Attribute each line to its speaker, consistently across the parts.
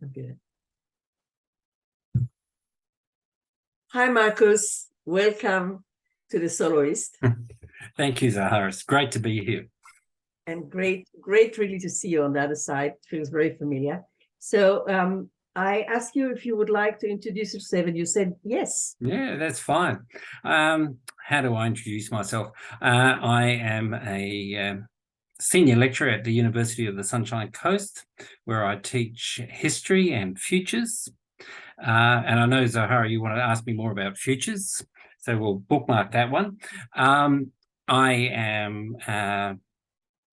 Speaker 1: Okay. Hi, Marcus. Welcome to the Souloist.
Speaker 2: Thank you, Zahara. It's great to be here.
Speaker 1: And great really to see you on the other side. It feels very familiar. So I asked you if you would like to introduce yourself, and you said yes.
Speaker 2: Yeah, that's fine. How do I introduce myself? I am a senior lecturer at the University of the Sunshine Coast, where I teach history and futures. And I know, Zahara, you want to ask me more about futures, so we'll bookmark that one. I am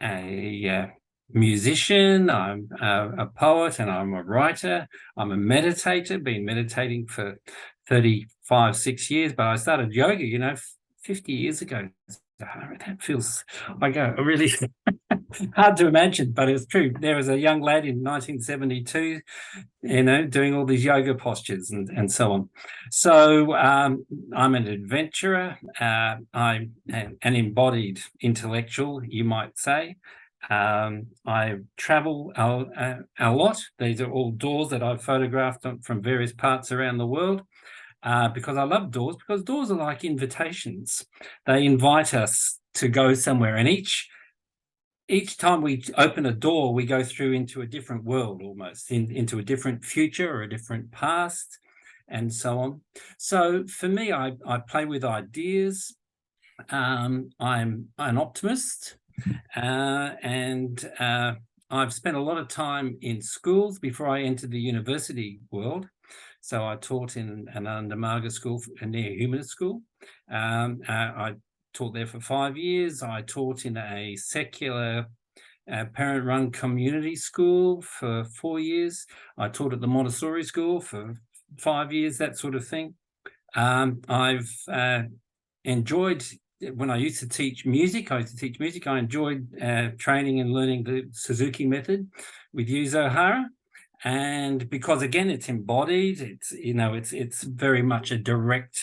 Speaker 2: a musician, I'm a poet, and I'm a writer. I'm a meditator, been meditating for 6 years, but I started yoga, 50 years ago. That feels like a really hard to imagine, but it's true. There was a young lad in 1972, doing all these yoga postures and so on. So I'm an adventurer. I'm an embodied intellectual, you might say. I travel a lot. These are all doors that I've photographed from various parts around the world. Because I love doors, because doors are like invitations. They invite us to go somewhere, and each time we open a door, we go through into a different world, almost into a different future or a different past, and so on. So for me, I play with ideas. I'm an optimist, and I've spent a lot of time in schools before I entered the university world. So I taught in an undergraduate school, a neo-humanist school. I taught there for 5 years. I taught in a secular parent-run community school for 4 years. I taught at the Montessori school for 5 years, that sort of thing. I've enjoyed, when I used to teach music, I enjoyed training and learning the Suzuki method with you, Zohara. And because, again, it's embodied, it's very much a direct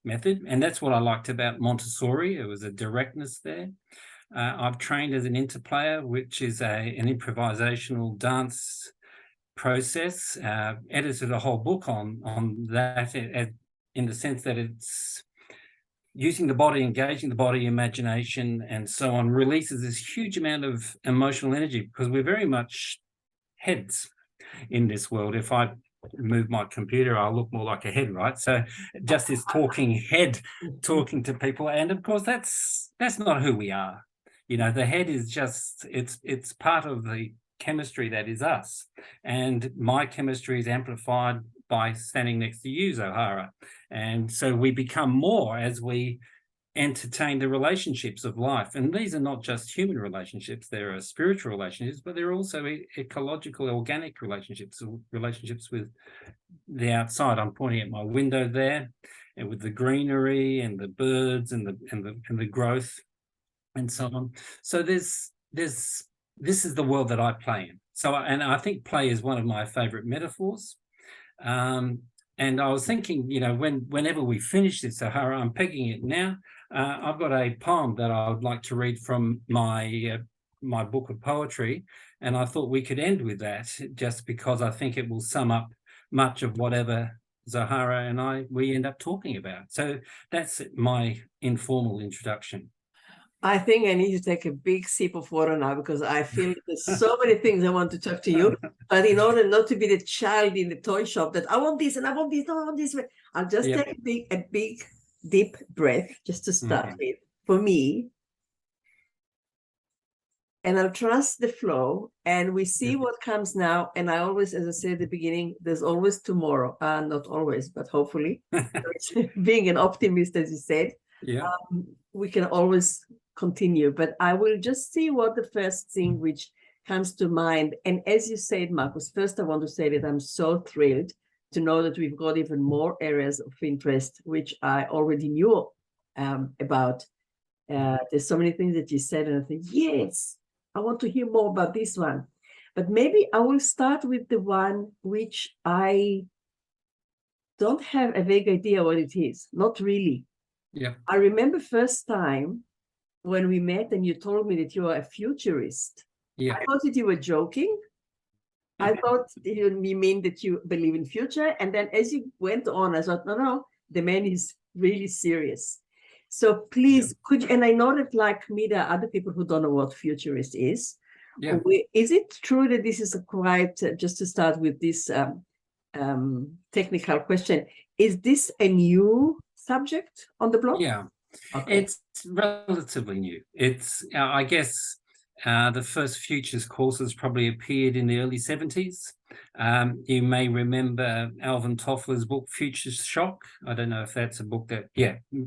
Speaker 2: method. And that's what I liked about Montessori. It was a directness there. I've trained as an interplayer, which is an improvisational dance process. Edited a whole book on that, in the sense that it's using the body, engaging the body, imagination, and so on, releases this huge amount of emotional energy, because we're very much heads in this world. If I move my computer, I'll look more like a head, right? So just this talking head, talking to people, and of course that's not who we are. The head is just, it's part of the chemistry that is us, and my chemistry is amplified by standing next to you, Zohara, and so we become more as we entertain the relationships of life. And these are not just human relationships, there are spiritual relationships, but there are also ecological, organic relationships with the outside. I'm pointing at my window there, and with the greenery and the birds and the growth and so on. So this is the world that I play in. So, and I think play is one of my favorite metaphors. And I was thinking, whenever we finish this, Zahara, I'm pegging it now. I've got a poem that I would like to read from my book of poetry, and I thought we could end with that, just because I think it will sum up much of whatever Zahara and we end up talking about. So that's my informal introduction.
Speaker 1: I think I need to take a big sip of water now, because I feel there's so many things I want to talk to you. But in order not to be the child in the toy shop that I want this and I want this, I want this, I'll just take a big deep breath just to start with, for me. And I'll trust the flow, and we see what comes now. And I always, as I said at the beginning, there's always tomorrow. Not always, but hopefully. Being an optimist, as you said, we can always continue. But I will just see what the first thing which comes to mind. And as you said, Marcus, first I want to say that I'm so thrilled to know that we've got even more areas of interest, which I already knew about. There's so many things that you said, and I think, yes, I want to hear more about this one. But maybe I will start with the one which I don't have a vague idea what it is. Not really.
Speaker 2: Yeah.
Speaker 1: I remember first time when we met and you told me that you are a futurist.
Speaker 2: Yeah.
Speaker 1: I thought that you were joking. I thought you mean that you believe in future. And then as you went on, I thought, no, the man is really serious. So please, could you, and I know that like me, there are other people who don't know what futurist is.
Speaker 2: Yeah.
Speaker 1: Is it true that this is a quite, just to start with this technical question, is this a new subject on the blog?
Speaker 2: Yeah.
Speaker 1: Okay.
Speaker 2: It's relatively new. It's, I guess, the first futures courses probably appeared in the early 70s. You may remember Alvin Toffler's book, Futures Shock. I don't know if that's a book that,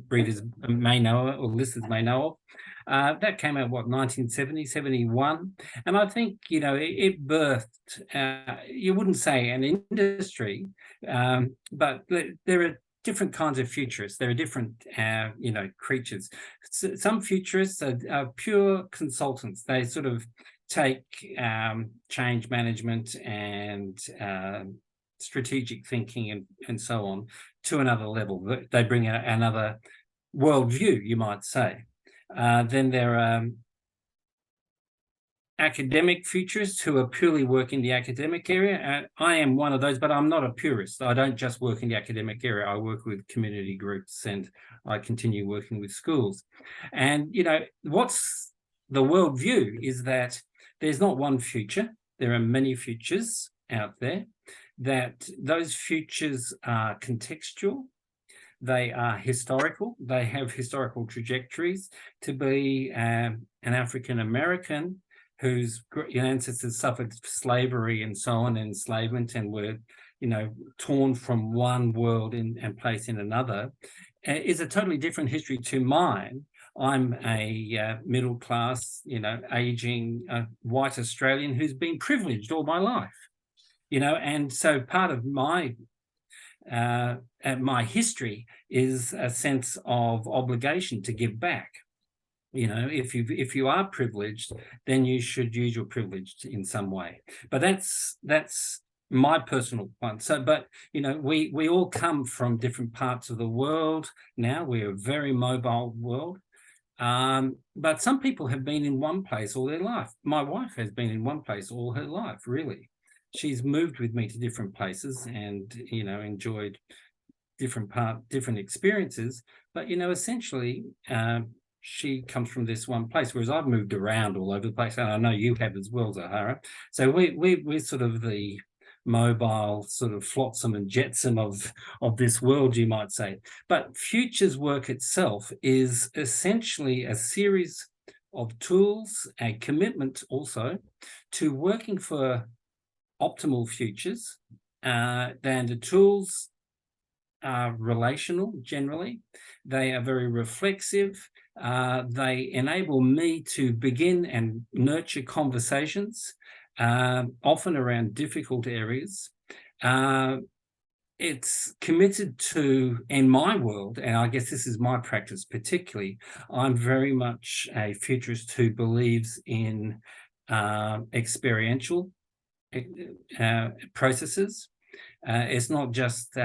Speaker 2: readers may know or listeners may know of. That came out, 1970, 71. And I think, it birthed, you wouldn't say an industry, but there are different kinds of futurists. There are different, creatures. Some futurists are pure consultants. They sort of take change management and strategic thinking and so on to another level. They bring another worldview, you might say. Then there are academic futurists who are purely work in the academic area. I am one of those, but I'm not a purist. I don't just work in the academic area. I work with community groups and I continue working with schools. And, what's the worldview is that there's not one future. There are many futures out there, that those futures are contextual. They are historical. They have historical trajectories. To be an African-American whose ancestors suffered slavery and so on, enslavement, and were, torn from one world and placed in another, is a totally different history to mine. I'm a middle class, aging white Australian who's been privileged all my life, and so part of my history is a sense of obligation to give back. If you are privileged, then you should use your privilege in some way. But that's my personal one. So, but we all come from different parts of the world. Now we're a very mobile world. But some people have been in one place all their life. My wife has been in one place all her life, really. She's moved with me to different places and, enjoyed different experiences. But, essentially, she comes from this one place, whereas I've moved around all over the place, and I know you have as well, Zahara. So we're sort of the mobile sort of flotsam and jetsam of this world, you might say. But futures work itself is essentially a series of tools, a commitment also to working for optimal futures. And the tools are relational generally. They are very reflexive. They enable me to begin and nurture conversations, often around difficult areas. It's committed to, in my world, and I guess this is my practice particularly, I'm very much a futurist who believes in experiential processes. It's not just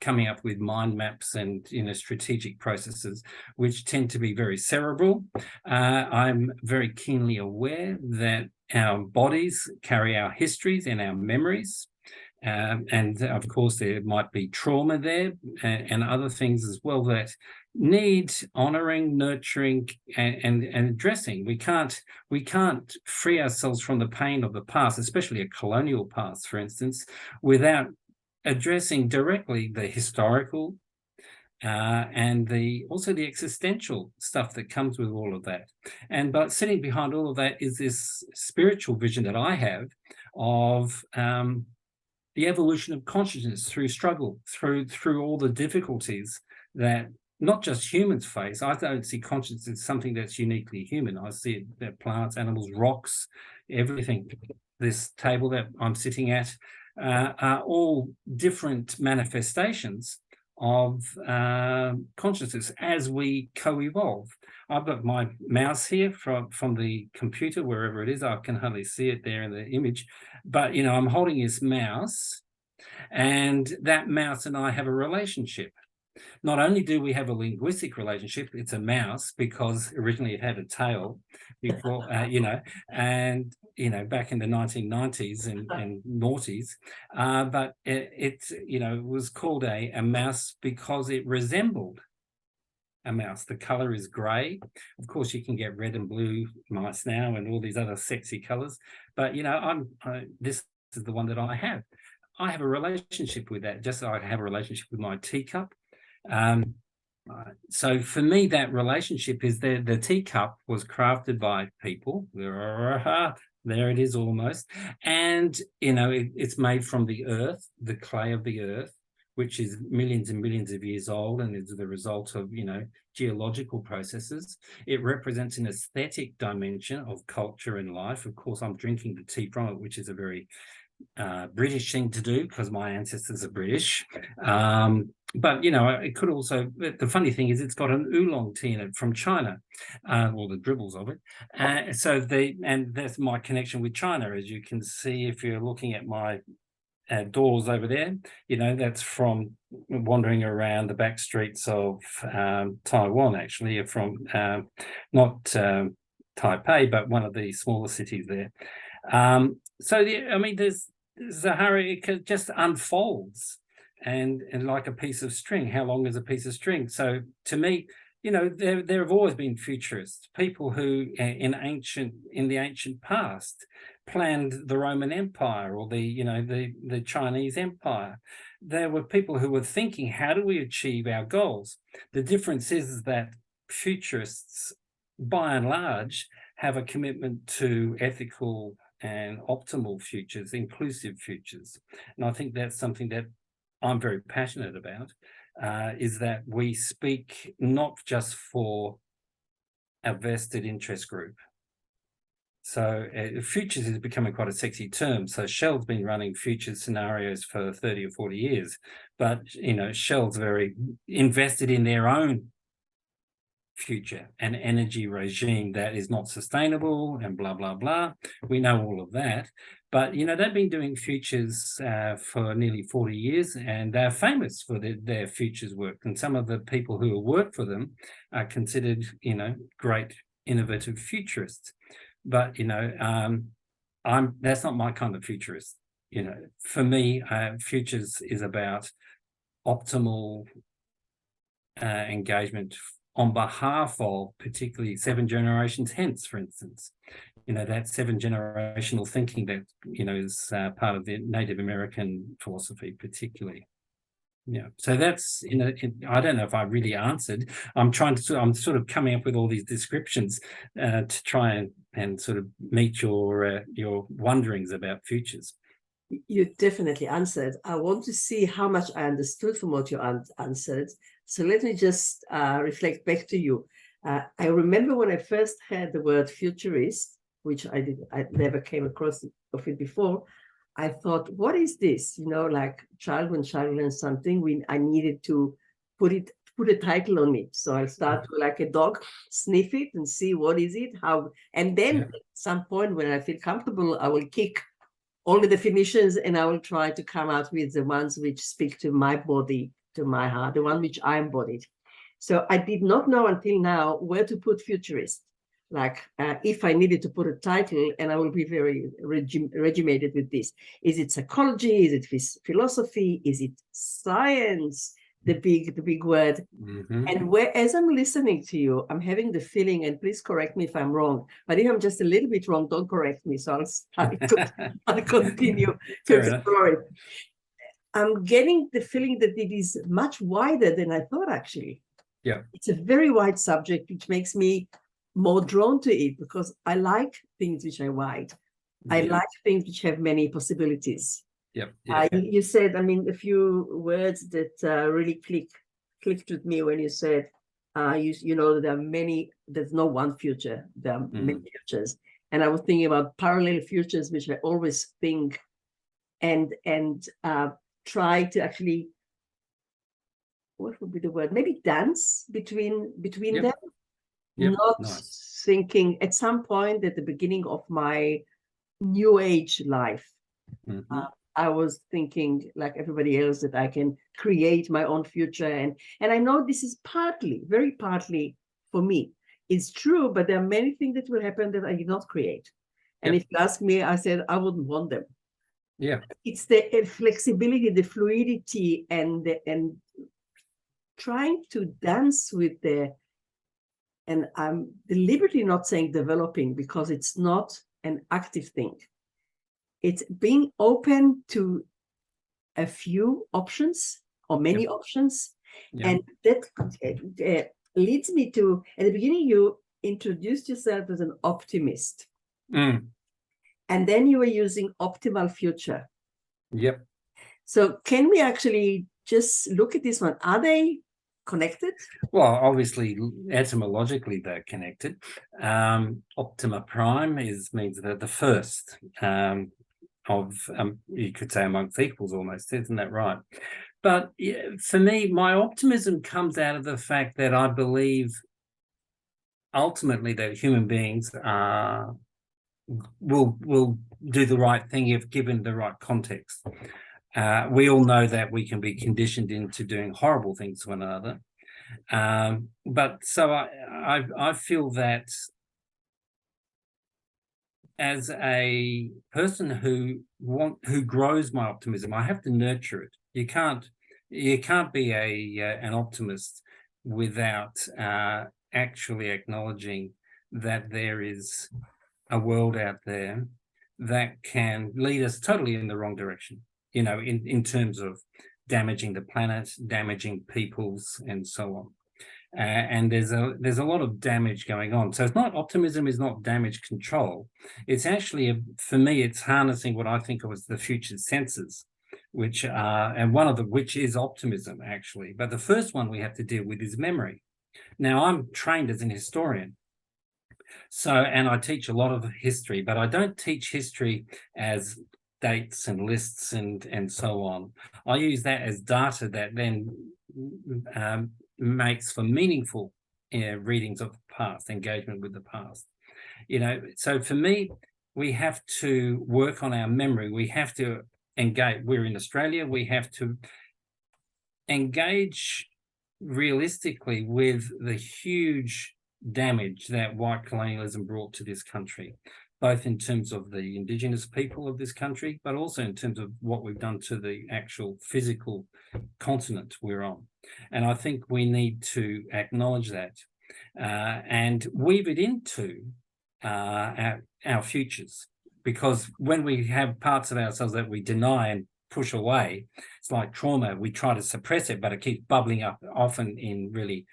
Speaker 2: coming up with mind maps and strategic processes, which tend to be very cerebral. I'm very keenly aware that our bodies carry our histories and our memories. And of course, there might be trauma there and other things as well that need honouring, nurturing, and addressing. We can't free ourselves from the pain of the past, especially a colonial past, for instance, without addressing directly the historical and also the existential stuff that comes with all of that. But sitting behind all of that is this spiritual vision that I have of the evolution of consciousness through struggle, through all the difficulties that not just humans face. I don't see consciousness as something that's uniquely human. I see it that plants, animals, rocks, everything. This table that I'm sitting at are all different manifestations of consciousness as we co-evolve. I've got my mouse here from the computer, wherever it is. I can hardly see it there in the image, but I'm holding this mouse, and that mouse and I have a relationship. Not only do we have a linguistic relationship, it's a mouse, because originally it had a tail before, and, back in the 1990s and noughties, but it was called a mouse because it resembled a mouse. The color is gray. Of course, you can get red and blue mice now and all these other sexy colors, but, this is the one that I have. I have a relationship with that, just like I have a relationship with my teacup. So for me, that relationship is the teacup was crafted by people. There it is almost. And, it's made from the earth, the clay of the earth, which is millions and millions of years old and is the result of, geological processes. It represents an aesthetic dimension of culture and life. Of course, I'm drinking the tea from it, which is a very British thing to do because my ancestors are British. But, it could also, the funny thing is it's got an oolong tea in it from China, or the dribbles of it. And that's my connection with China, as you can see if you're looking at my doors over there. That's from wandering around the back streets of Taiwan, actually, from not Taipei, but one of the smaller cities there. There's Zahara, it just unfolds and like a piece of string. How long is a piece of string? So to me, there have always been futurists, people who in the ancient past planned the Roman Empire or the Chinese Empire. There were people who were thinking, how do we achieve our goals? The difference is that futurists, by and large, have a commitment to ethical and optimal futures, inclusive futures. And I think that's something that I'm very passionate about, is that we speak not just for a vested interest group. So futures is becoming quite a sexy term. So Shell's been running futures scenarios for 30 or 40 years, but, Shell's very invested in their own future, an energy regime that is not sustainable and blah, blah, blah. We know all of that. But, they've been doing futures for nearly 40 years, and they're famous for their futures work. And some of the people who work for them are considered, great innovative futurists. But, that's not my kind of futurist. For me, futures is about optimal engagement on behalf of particularly 7 generations hence, for instance. That 7 generational thinking that, is part of the Native American philosophy, particularly. Yeah. So that's, I don't know if I really answered. I'm sort of coming up with all these descriptions to try and sort of meet your wonderings about futures.
Speaker 1: You definitely answered. I want to see how much I understood from what you answered. So let me just reflect back to you. I remember when I first heard the word futurist, which I never came across of it before. I thought, what is this? Like when child learns something, I needed to put a title on it. So I'll start to, like a dog, sniff it and see what is it, how, and then at some point when I feel comfortable, I will kick all the definitions and I will try to come out with the ones which speak to my body, to my heart, the one which I embodied. So I did not know until now where to put futurist. Like if I needed to put a title, and I will be very regimented with this. Is it psychology? Is it philosophy? Is it science? The big word.
Speaker 2: Mm-hmm.
Speaker 1: And as I'm listening to you, I'm having the feeling, and please correct me if I'm wrong, but if I'm just a little bit wrong, don't correct me. So I'll continue to explore it. I'm getting the feeling that it is much wider than I thought, actually.
Speaker 2: Yeah.
Speaker 1: It's a very wide subject, which makes me more drawn to it because I like things which are wide. I like things which have many possibilities.
Speaker 2: Yep.
Speaker 1: You said, a few words that really clicked with me when you said, there are many, there's no one future, there are many futures. And I was thinking about parallel futures, which I always think and try to actually, what would be the word? Maybe dance between them. Not thinking at some point at the beginning of my new age life. I was thinking, like everybody else, that I can create my own future. And I know this is partly, very partly for me. It's true, but there are many things that will happen that I did not create. And
Speaker 2: Yep.
Speaker 1: if you ask me, I said I wouldn't want them.
Speaker 2: Yeah.
Speaker 1: It's the flexibility, the fluidity, and trying to dance with and I'm deliberately not saying developing, because it's not an active thing. It's being open to a few options or many
Speaker 2: Yep.
Speaker 1: options.
Speaker 2: Yep.
Speaker 1: And that leads me to, at the beginning, you introduced yourself as an optimist.
Speaker 2: Mm.
Speaker 1: And then you were using optimal future.
Speaker 2: Yep.
Speaker 1: So can we actually just look at this one? Are they connected?
Speaker 2: Well, obviously, etymologically, they're connected. Optima prime means that the first of, you could say, amongst equals almost, isn't that right? But for me, my optimism comes out of the fact that I believe ultimately that human beings will do the right thing if given the right context. We all know that we can be conditioned into doing horrible things to one another. But so I feel that as a person who grows my optimism, I have to nurture it. You can't be an optimist without actually acknowledging that there is a world out there that can lead us totally in the wrong direction, you know, in terms of damaging the planet, damaging peoples, and so on. And there's a lot of damage going on. So it's not, optimism is not damage control. It's actually, for me, it's harnessing what I think of as the future senses, which are, and one of which is optimism, actually. But the first one we have to deal with is memory. Now, I'm trained as an historian. So, and I teach a lot of history, but I don't teach history as dates and lists and so on. I use that as data that then makes for meaningful readings of the past, engagement with the past. You know, so for me, we have to work on our memory. We have to engage. We're in Australia. We have to engage realistically with the huge damage that white colonialism brought to this country, both in terms of the indigenous people of this country, but also in terms of what we've done to the actual physical continent we're on. And I think we need to acknowledge that and weave it into our futures. Because when we have parts of ourselves that we deny and push away, it's like trauma. We try to suppress it, but it keeps bubbling up, often in really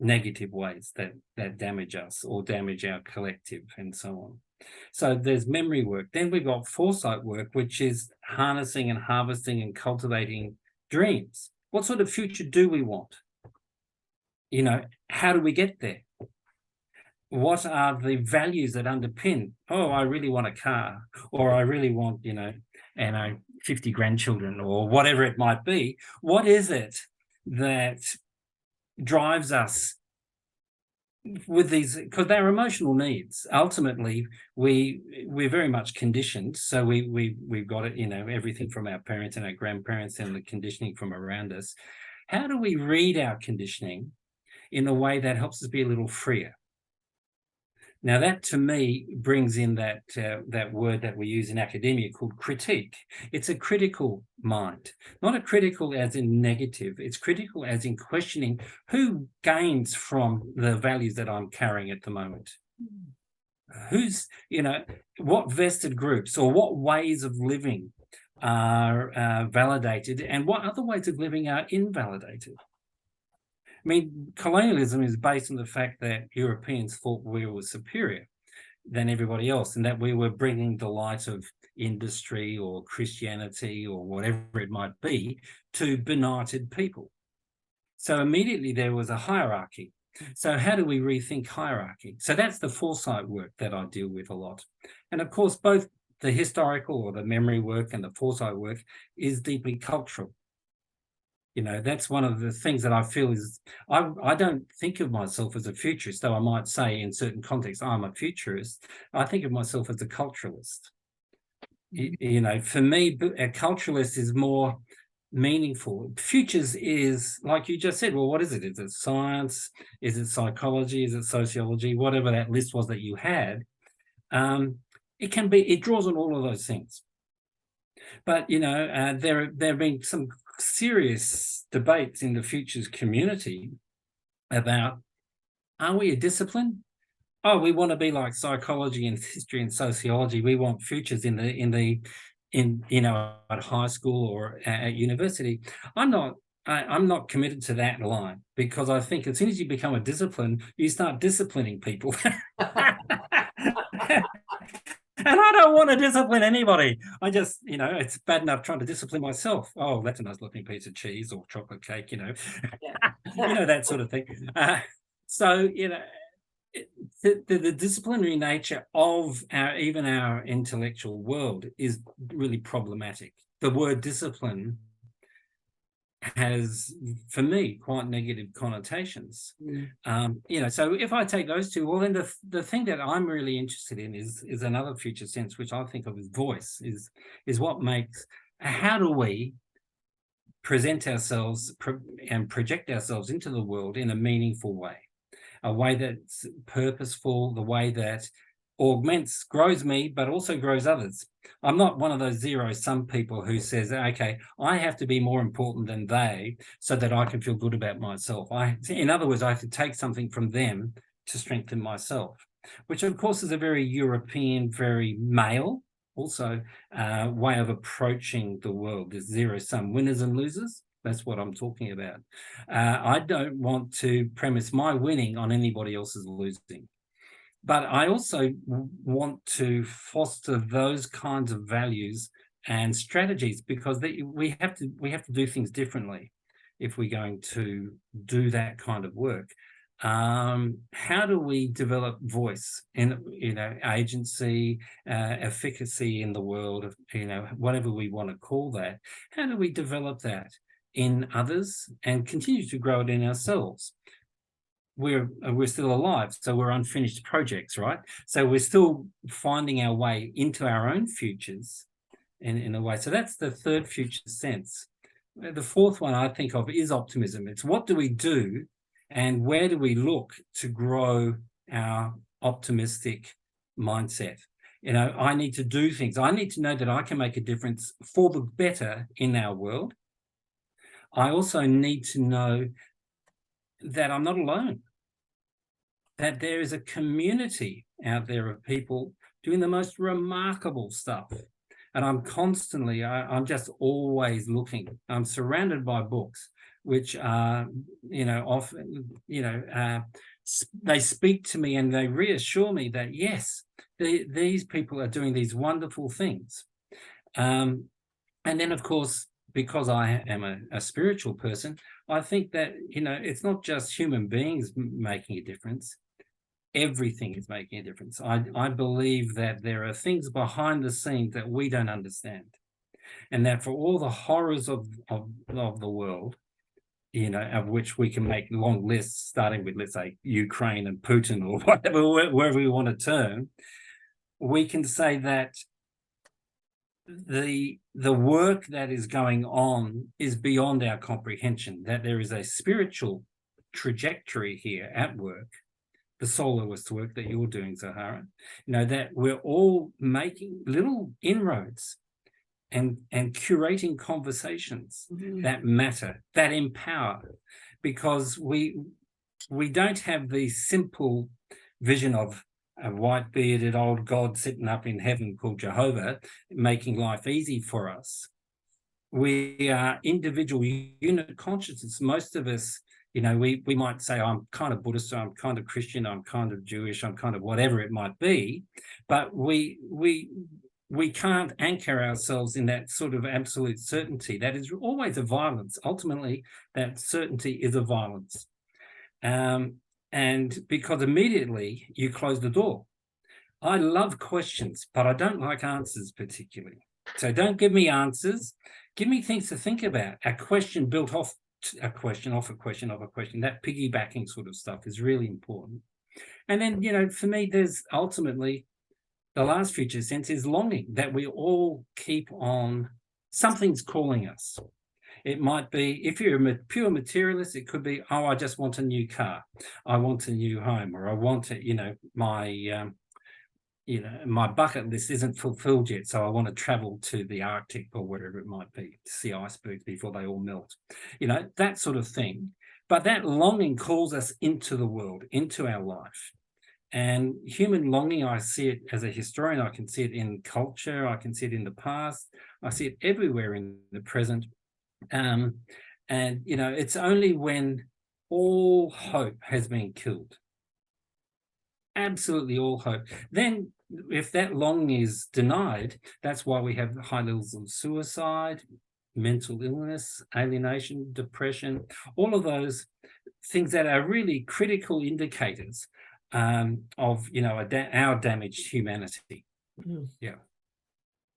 Speaker 2: negative ways that damage us or damage our collective and so on. So there's memory work. Then we've got foresight work, which is harnessing and harvesting and cultivating dreams. What sort of future do we want? You know, how do we get there? What are the values that underpin, oh, I really want a car, or I really want, you know, 50 grandchildren, or whatever it might be. What is it that drives us with these? Because they're emotional needs. Ultimately, we're very much conditioned. So we've got it, you know, everything from our parents and our grandparents and the conditioning from around us. How do we read our conditioning in a way that helps us be a little freer? Now, that to me brings in that word that we use in academia called critique. It's a critical mind, not a critical as in negative. It's critical as in questioning who gains from the values that I'm carrying at the moment. Who's, you know, what vested groups or what ways of living are validated and what other ways of living are invalidated. I mean, colonialism is based on the fact that Europeans thought we were superior than everybody else and that we were bringing the light of industry or Christianity or whatever it might be to benighted people. So immediately there was a hierarchy. So how do we rethink hierarchy? So that's the foresight work that I deal with a lot. And of course, both the historical or the memory work and the foresight work is deeply cultural. You know, that's one of the things that I feel is, I don't think of myself as a futurist, though I might say in certain contexts I'm a futurist. I think of myself as a culturalist. You know, for me, a culturalist is more meaningful. Futures is, like you just said, well, what is it? Is it science? Is it psychology? Is it sociology? Whatever that list was that you had. It can be, it draws on all of those things. But, you know, there have been some serious debates in the futures community about, are we a discipline? Oh, we want to be like psychology and history and sociology. We want futures in you know, at high school or at university. I'm not committed to that line, because I think as soon as you become a discipline, you start disciplining people. And I don't want to discipline anybody. I just, you know, it's bad enough trying to discipline myself. Oh, that's a nice looking piece of cheese or chocolate cake, you know, you know, that sort of thing. So, you know, the disciplinary nature of even our intellectual world is really problematic. The word discipline has, for me, quite negative connotations. You know, so if I take those two, well, then the thing that I'm really interested in is another future sense, which I think of as voice, is what makes, how do we present ourselves and project ourselves into the world in a meaningful way, a way that's purposeful, the way that augments, grows me, but also grows others. I'm not one of those zero-sum people who says, okay, I have to be more important than they so that I can feel good about myself. In other words, I have to take something from them to strengthen myself, which of course is a very European, very male also way of approaching the world. There's zero-sum winners and losers. That's what I'm talking about. I don't want to premise my winning on anybody else's losing. But I also want to foster those kinds of values and strategies, because we have to do things differently if we're going to do that kind of work. How do we develop voice in, you know, agency, efficacy in the world, you know, whatever we want to call that? How do we develop that in others and continue to grow it in ourselves? We're still alive, so we're unfinished projects, right? So we're still finding our way into our own futures in a way. So that's the third future sense. The fourth one I think of is optimism. It's what do we do and where do we look to grow our optimistic mindset? You know, I need to do things. I need to know that I can make a difference for the better in our world. I also need to know that I'm not alone, that there is a community out there of people doing the most remarkable stuff. And I'm constantly, I'm just always looking. I'm surrounded by books, which are, you know, often, you know, they speak to me and they reassure me that, yes, these people are doing these wonderful things. And then, of course, because I am a spiritual person, I think that, you know, it's not just human beings making a difference. Everything is making a difference. I believe that there are things behind the scenes that we don't understand, and that for all the horrors of the world, you know, of which we can make long lists, starting with, let's say, Ukraine and Putin or whatever, wherever we want to turn, we can say that the work that is going on is beyond our comprehension, that there is a spiritual trajectory here at work, the Souloist work that you're doing, Zahara, you know, that we're all making little inroads and curating conversations that matter, that empower, because we don't have the simple vision of a white-bearded old God sitting up in heaven called Jehovah making life easy for us. We are individual unit consciousness. Most of us, you know, we might say, I'm kind of Buddhist, I'm kind of Christian, I'm kind of Jewish, I'm kind of whatever it might be, but we can't anchor ourselves in that sort of absolute certainty. That is always a violence. Ultimately, that certainty is a violence. And because immediately you close the door. I love questions, but I don't like answers particularly. So don't give me answers. Give me things to think about. A question built off a question, off a question, off a question. That piggybacking sort of stuff is really important. And then, you know, for me, there's ultimately the last future sense is longing, that we all keep on, something's calling us. It might be, if you're a pure materialist, it could be, oh, I just want a new car, I want a new home, or I want to, my bucket list isn't fulfilled yet, so I want to travel to the Arctic or whatever it might be, to see icebergs before they all melt, that sort of thing. But that longing calls us into the world, into our life. And human longing, I see it as a historian, I can see it in culture, I can see it in the past, I see it everywhere in the present. And, it's only when all hope has been killed, absolutely all hope, then if that longing is denied, that's why we have high levels of suicide, mental illness, alienation, depression, all of those things that are really critical indicators of our damaged humanity. Yeah,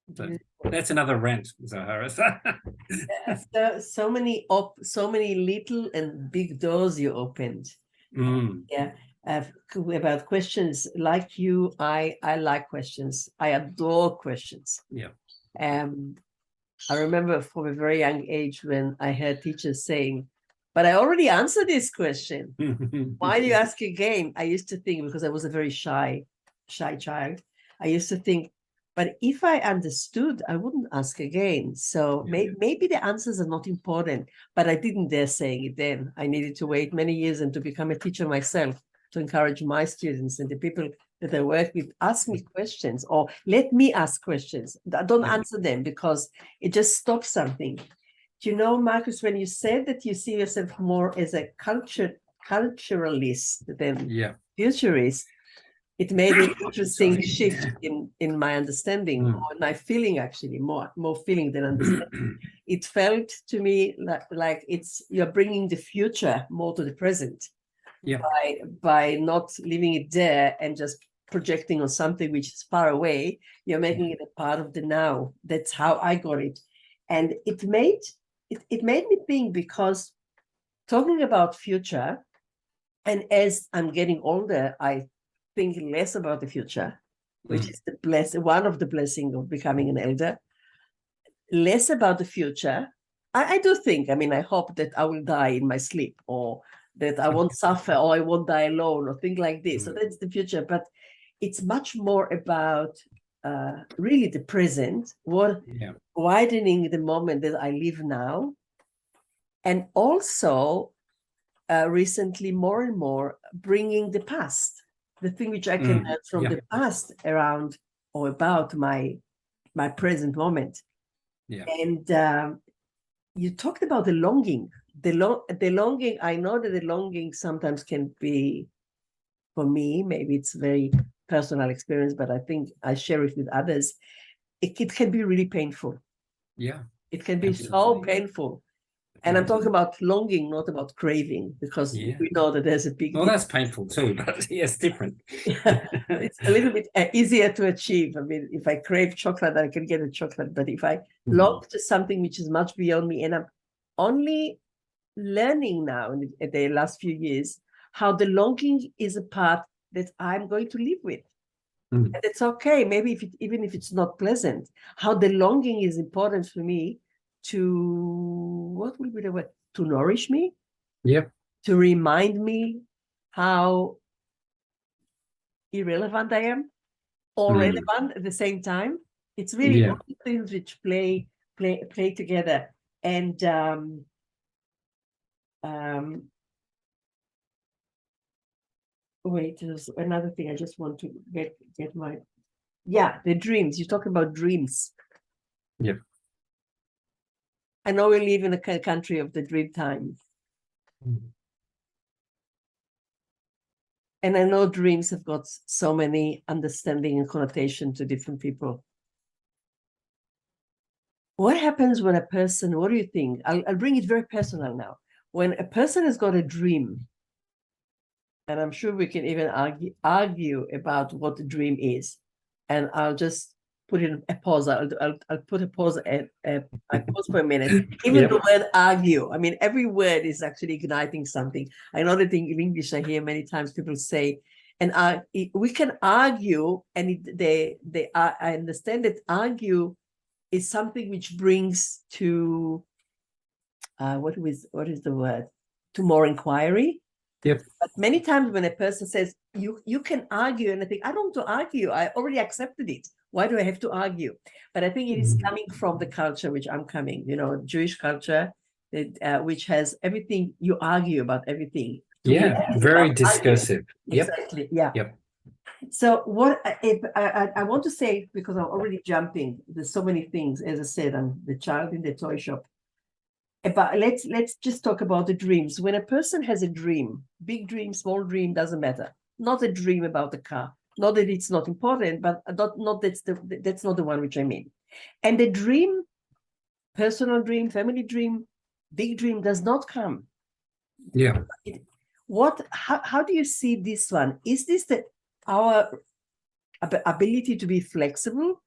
Speaker 2: but that's another rant, Zahara.
Speaker 1: So many little and big doors you opened. Yeah, about questions. Like you, I like questions. I adore questions.
Speaker 2: Yeah.
Speaker 1: I remember from a very young age when I heard teachers saying, but I already answered this question. Why do you ask again? I used to think, because I was a very shy child, I used to think, but if I understood, I wouldn't ask again. So maybe the answers are not important, but I didn't dare saying it then. I needed to wait many years and to become a teacher myself, to encourage my students and the people that I work with, ask me questions, or let me ask questions. Don't answer them, because it just stops something. Do you know, Marcus, when you said that you see yourself more as a culturalist than futurist, it made an interesting shift in my understanding, or my feeling, actually, more feeling than understanding. It felt to me like you're bringing the future more to the present, by not leaving it there and just projecting on something which is far away. You're making it a part of the now. That's how I got it. And it made me think, because talking about future, and as I'm getting older, I think less about the future, which is one of the blessings of becoming an elder. Less about the future. I do think, I hope that I will die in my sleep, or that I won't suffer, or I won't die alone, or things like this. So that's the future. But it's much more about really the present, widening the moment that I live now. And also, recently, more and more, bringing the past, the thing which I can learn from the past around or about my present moment. And you talked about the longing. The longing, I know that the longing sometimes can be, for me, maybe it's very personal experience, but I think I share it with others. It can be really painful.
Speaker 2: Yeah.
Speaker 1: It can be so painful. And I'm talking about longing, not about craving, because we know that there's a big
Speaker 2: difference. That's painful too, but yes, different.
Speaker 1: It's a little bit easier to achieve. If I crave chocolate, I can get a chocolate. But if I long to something which is much beyond me, and I'm only learning now in the last few years how the longing is a part that I'm going to live with. And it's okay, maybe even if it's not pleasant, how the longing is important for me to, what will be the word, to nourish me, to remind me how irrelevant I am, or relevant at the same time. It's really all the things which play together. And wait, there's another thing I just want to get my, the dreams. You talk about dreams. I know we live in a country of the dream time. And I know dreams have got so many understanding and connotation to different people. What happens when a person, what do you think? I'll bring it very personal now. When a person has got a dream, and I'm sure we can even argue about what the dream is, and I'll just put in a pause. I'll put a pause. I pause for a minute. Even the word argue. Every word is actually igniting something. I know that in English I hear many times people say, And we can argue, and I understand that argue is something which brings to what is the word? To more inquiry.
Speaker 2: Yep.
Speaker 1: But many times when a person says you can argue, and I think I don't want to argue, I already accepted it. Why do I have to argue? But I think it is coming from the culture which I'm coming, Jewish culture, which has everything. You argue about everything.
Speaker 2: Yeah, very discursive.
Speaker 1: Exactly. Yeah.
Speaker 2: Yep.
Speaker 1: So what I want to say, because I'm already jumping, there's so many things. As I said, I'm the child in the toy shop. But let's just talk about the dreams. When a person has a dream, big dream, small dream, doesn't matter. Not a dream about the car. Not that it's not important, but not that's not the one which I mean. And the dream, personal dream, family dream, big dream does not come.
Speaker 2: Yeah.
Speaker 1: How do you see this one? Is this our ability to be flexible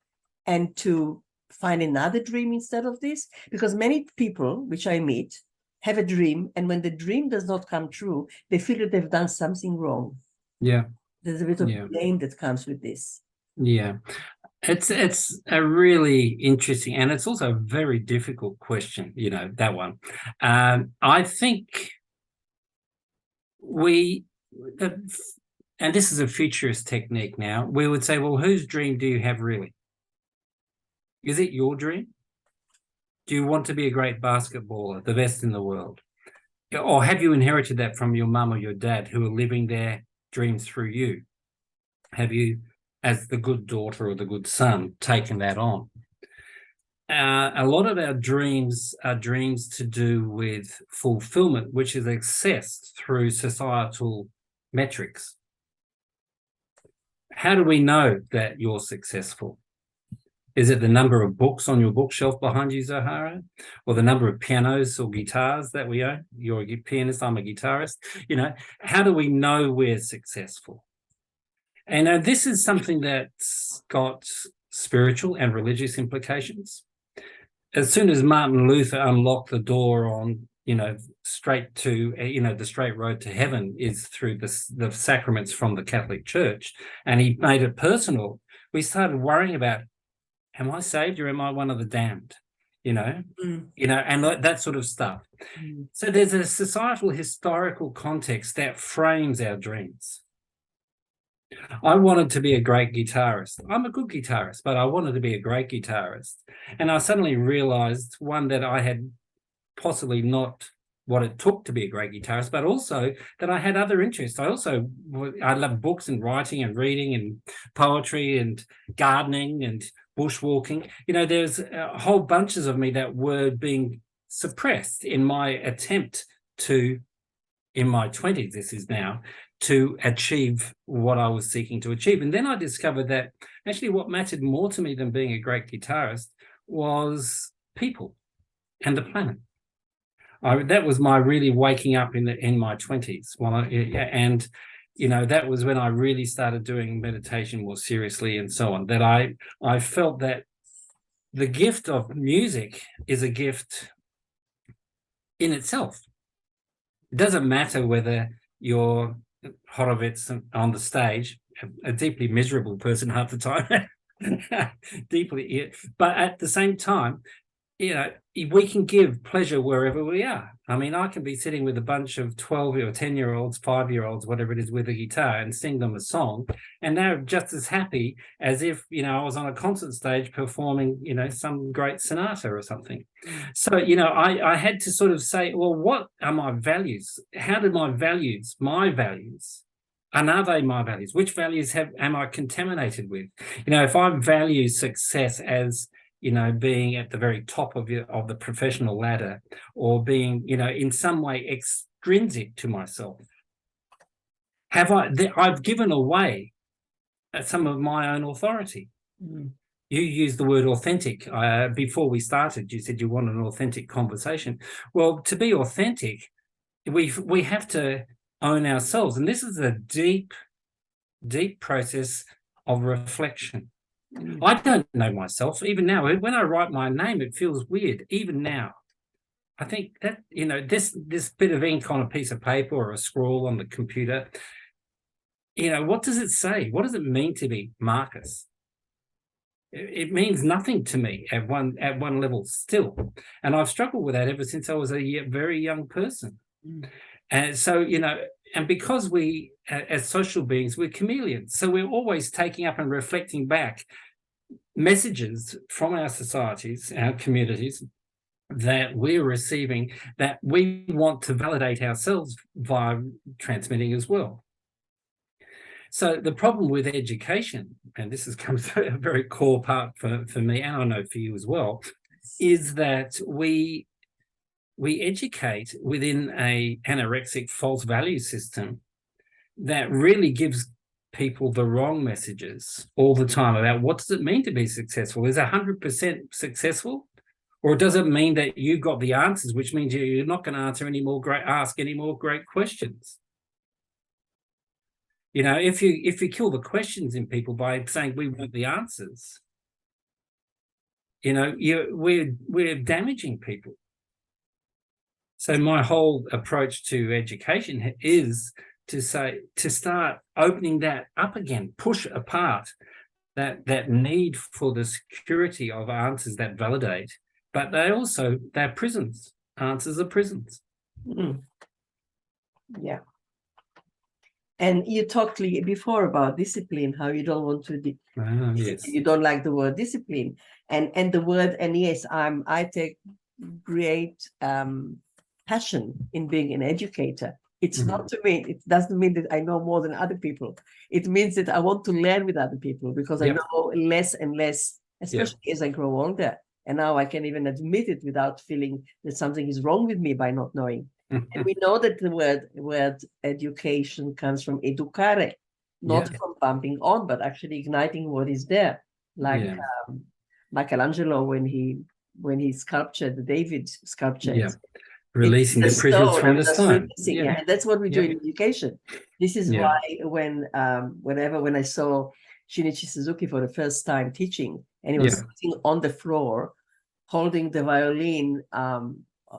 Speaker 1: and to find another dream instead of this? Because many people which I meet have a dream, and when the dream does not come true, they feel that they've done something wrong.
Speaker 2: Yeah.
Speaker 1: There's a bit of blame that comes with this.
Speaker 2: Yeah. It's a really interesting, and it's also a very difficult question, that one. I think and this is a futurist technique now, we would say, well, whose dream do you have really? Is it your dream? Do you want to be a great basketballer, the best in the world? Or have you inherited that from your mum or your dad who are living their dreams through you? Have you, as the good daughter or the good son, taken that on? A lot of our dreams are dreams to do with fulfillment, which is accessed through societal metrics. How do we know that you're successful? Is it the number of books on your bookshelf behind you, Zahara? Or the number of pianos or guitars that we own? You're a pianist, I'm a guitarist. How do we know we're successful? And this is something that's got spiritual and religious implications. As soon as Martin Luther unlocked the door on, straight to, the straight road to heaven is through the sacraments from the Catholic Church, and he made it personal, we started worrying about, am I saved or am I one of the damned? And that sort of stuff. So there's a societal historical context that frames our dreams. I wanted to be a great guitarist. I'm a good guitarist, but I wanted to be a great guitarist. And I suddenly realized, one, that I had possibly not what it took to be a great guitarist, but also that I had other interests. I love books and writing and reading and poetry and gardening and bushwalking. There's whole bunches of me that were being suppressed in my attempt to, in my 20s, this is now, to achieve what I was seeking to achieve. And then I discovered that actually what mattered more to me than being a great guitarist was people and the planet. That was my really waking up in my 20s. That was when I really started doing meditation more seriously and so on, that I felt that the gift of music is a gift in itself. It doesn't matter whether you're Horowitz on the stage, a deeply miserable person half the time, but at the same time, we can give pleasure wherever we are. I mean, I can be sitting with a bunch of 12 or 10-year-olds, 5-year-olds, whatever it is, with a guitar and sing them a song, and they're just as happy as if, I was on a concert stage performing, some great sonata or something. So, I had to sort of say, well, what are my values? How do my values, and are they my values? Which values am I contaminated with? If I value success as being at the very top of the professional ladder, or being, in some way extrinsic to myself, I've given away some of my own authority. You used the word authentic. Before we started, you said you want an authentic conversation. Well, to be authentic, we have to own ourselves. And this is a deep, deep process of reflection. I don't know myself. Even now, when I write my name, it feels weird. Even now, I think that, this bit of ink on a piece of paper or a scroll on the computer, what does it say? What does it mean to be Marcus? It means nothing to me at one level still. And I've struggled with that ever since I was a very young person. And so, and because we, as social beings, we're chameleons. So we're always taking up and reflecting back messages from our societies, our communities, that we're receiving, that we want to validate ourselves via transmitting as well. So the problem with education, and this has come to a very core part for me, and I know for you as well, is that we educate within a anorexic false value system that really gives people the wrong messages all the time about what does it mean to be successful. Is 100% successful? Or does it mean that you got the answers, which means you're not going to ask any more great questions? If you kill the questions in people by saying we want the answers, we're damaging people. So my whole approach to education is to start opening that up again, push apart that need for the security of answers that validate, but they're prisons. Answers are prisons.
Speaker 1: Mm. Yeah. And you talked before about discipline, how you don't want to,
Speaker 2: yes.
Speaker 1: you don't like the word discipline, and the word, and yes, I take great passion in being an educator. It's not to mean, it doesn't mean that I know more than other people. It means that I want to learn with other people because I know less and less, especially as I grow older. And now I can even admit it without feeling that something is wrong with me by not knowing. And we know that the word education comes from educare, not from pumping on, but actually igniting what is there. Like Michelangelo, when he sculptured the David sculpture.
Speaker 2: Releasing the prisons from the stone.
Speaker 1: And that's what we do in education. This is why when I saw Shinichi Suzuki for the first time teaching, and he was sitting on the floor holding the violin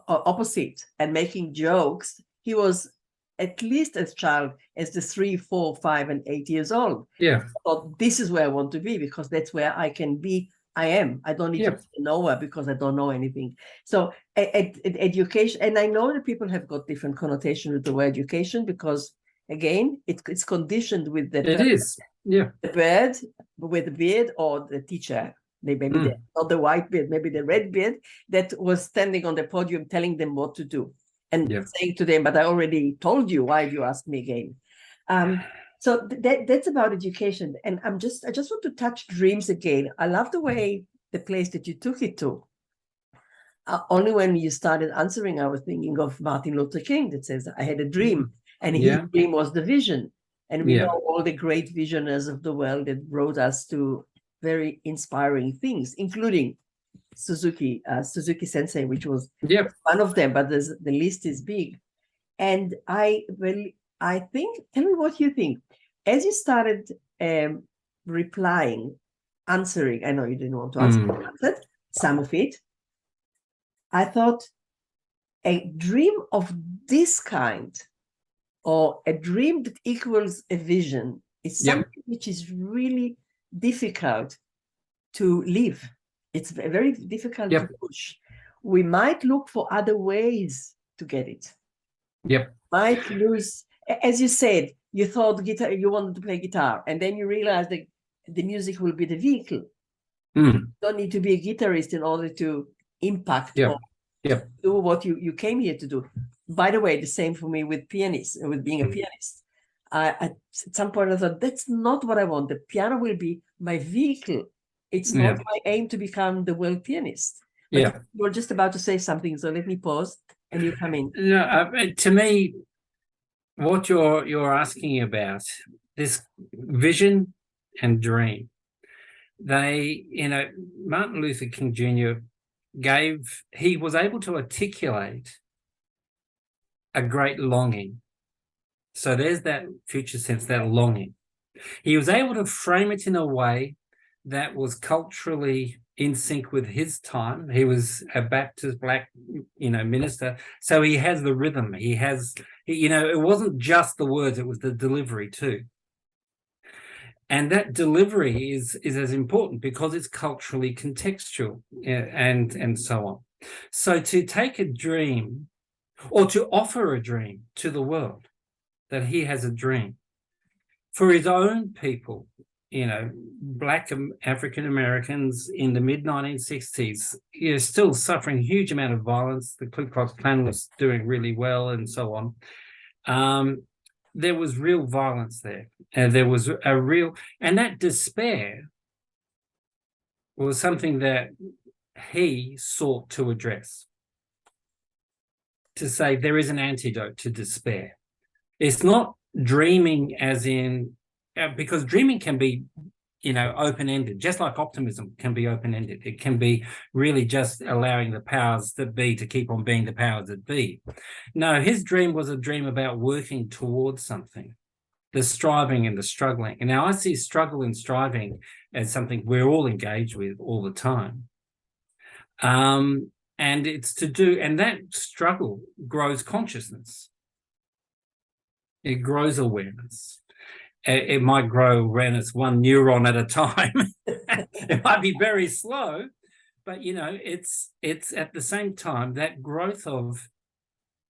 Speaker 1: opposite and making jokes, he was at least as child as the 3, 4, 5, and 8 years old.
Speaker 2: Yeah.
Speaker 1: I thought, this is where I want to be, because that's where I can be. I am. I don't need to be nowhere because I don't know anything. So education, and I know that people have got different connotation with the word education because, again, it's conditioned with the the bird with the beard, or the teacher, maybe not the white beard, maybe the red beard, that was standing on the podium telling them what to do and saying to them, but I already told you, why do you ask me again? So that's about education. And I just want to touch dreams again. I love the way, the place that you took it to. Only when you started answering, I was thinking of Martin Luther King that says, I had a dream, and his dream was the vision. And we know all the great visionaries of the world that brought us to very inspiring things, including Suzuki Sensei, which was one of them, but the list is big. And I think, tell me what you think. As you started answering, I know you didn't want to answer some of it, I thought a dream of this kind, or a dream that equals a vision, is something which is really difficult to live. It's very difficult to push. We might look for other ways to get it. Might lose, as you said, you thought guitar, you wanted to play guitar, and then you realized that the music will be the vehicle. You don't need to be a guitarist in order to impact or do what you came here to do. By the way, the same for me with pianists, with being a pianist. At some point I thought, that's not what I want. The piano will be my vehicle. It's not my aim to become the world pianist. But you're just about to say something, so let me pause and you come in.
Speaker 2: To me, what you're asking about, this vision and dream, Martin Luther King Jr. he was able to articulate a great longing. So there's that future sense, that longing. He was able to frame it in a way that was culturally in sync with his time. He was a Baptist black, minister. So he has the rhythm. He has, it wasn't just the words, it was the delivery too. And that delivery is as important because it's culturally contextual, and so on. So to take a dream or to offer a dream to the world, that he has a dream for his own people, Black African Americans in the mid-1960s, still suffering a huge amount of violence. The Ku Klux Klan was doing really well and so on. There was real violence there. And there was and that despair was something that he sought to address, to say there is an antidote to despair. It's not dreaming as in, because dreaming can be, open-ended, just like optimism can be open-ended. It can be really just allowing the powers that be to keep on being the powers that be. No, his dream was a dream about working towards something, the striving and the struggling. And now I see struggle and striving as something we're all engaged with all the time. And it's to do, and that struggle grows consciousness. It grows awareness. It might grow awareness one neuron at a time. It might be very slow, but it's at the same time that growth of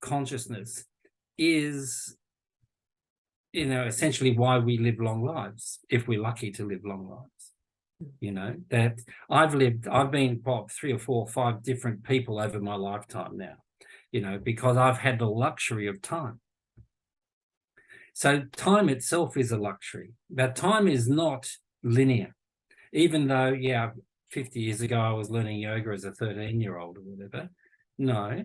Speaker 2: consciousness is, essentially why we live long lives, if we're lucky to live long lives. That I've been 3 or 4 or 5 different people over my lifetime now, because I've had the luxury of time. So time itself is a luxury, but time is not linear. Even though, 50 years ago I was learning yoga as a 13-year-old or whatever. No,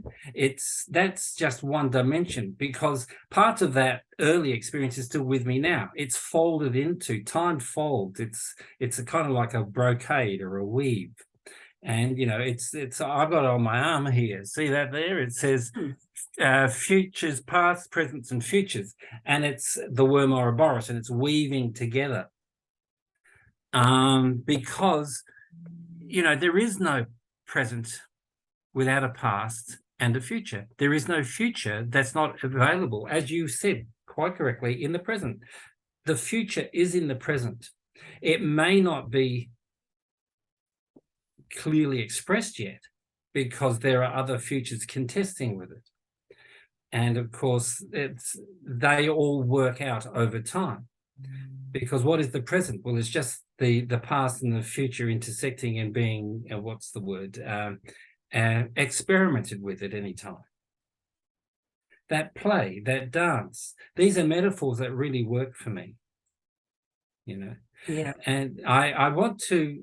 Speaker 2: that's just one dimension, because part of that early experience is still with me now. It's folded into, time folds. It's a kind of like a brocade or a weave. And, I've got it on my arm here. See that there? It says futures, past, presents, and futures. And it's the worm Ouroboros, and it's weaving together. Because, there is no present without a past and a future. There is no future that's not available, as you said quite correctly, in the present. The future is in the present. It may not be clearly expressed yet, because there are other futures contesting with it. And of course, they all work out over time. Because what is the present? Well, it's just the past and the future intersecting and being, experimented with at any time. That play, that dance, these are metaphors that really work for me.
Speaker 1: Yeah.
Speaker 2: And I want to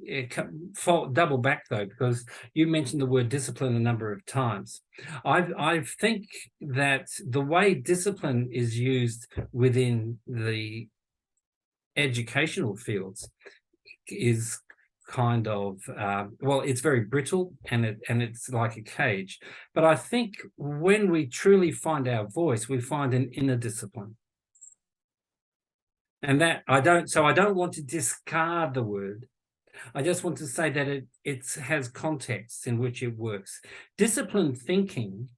Speaker 2: double back, though, because you mentioned the word discipline a number of times. I think that the way discipline is used within the educational fields is kind of, it's very brittle, and it's like a cage. But I think when we truly find our voice, we find an inner discipline. And that I don't want to discard the word. I just want to say that it has contexts in which it works. Disciplined thinking,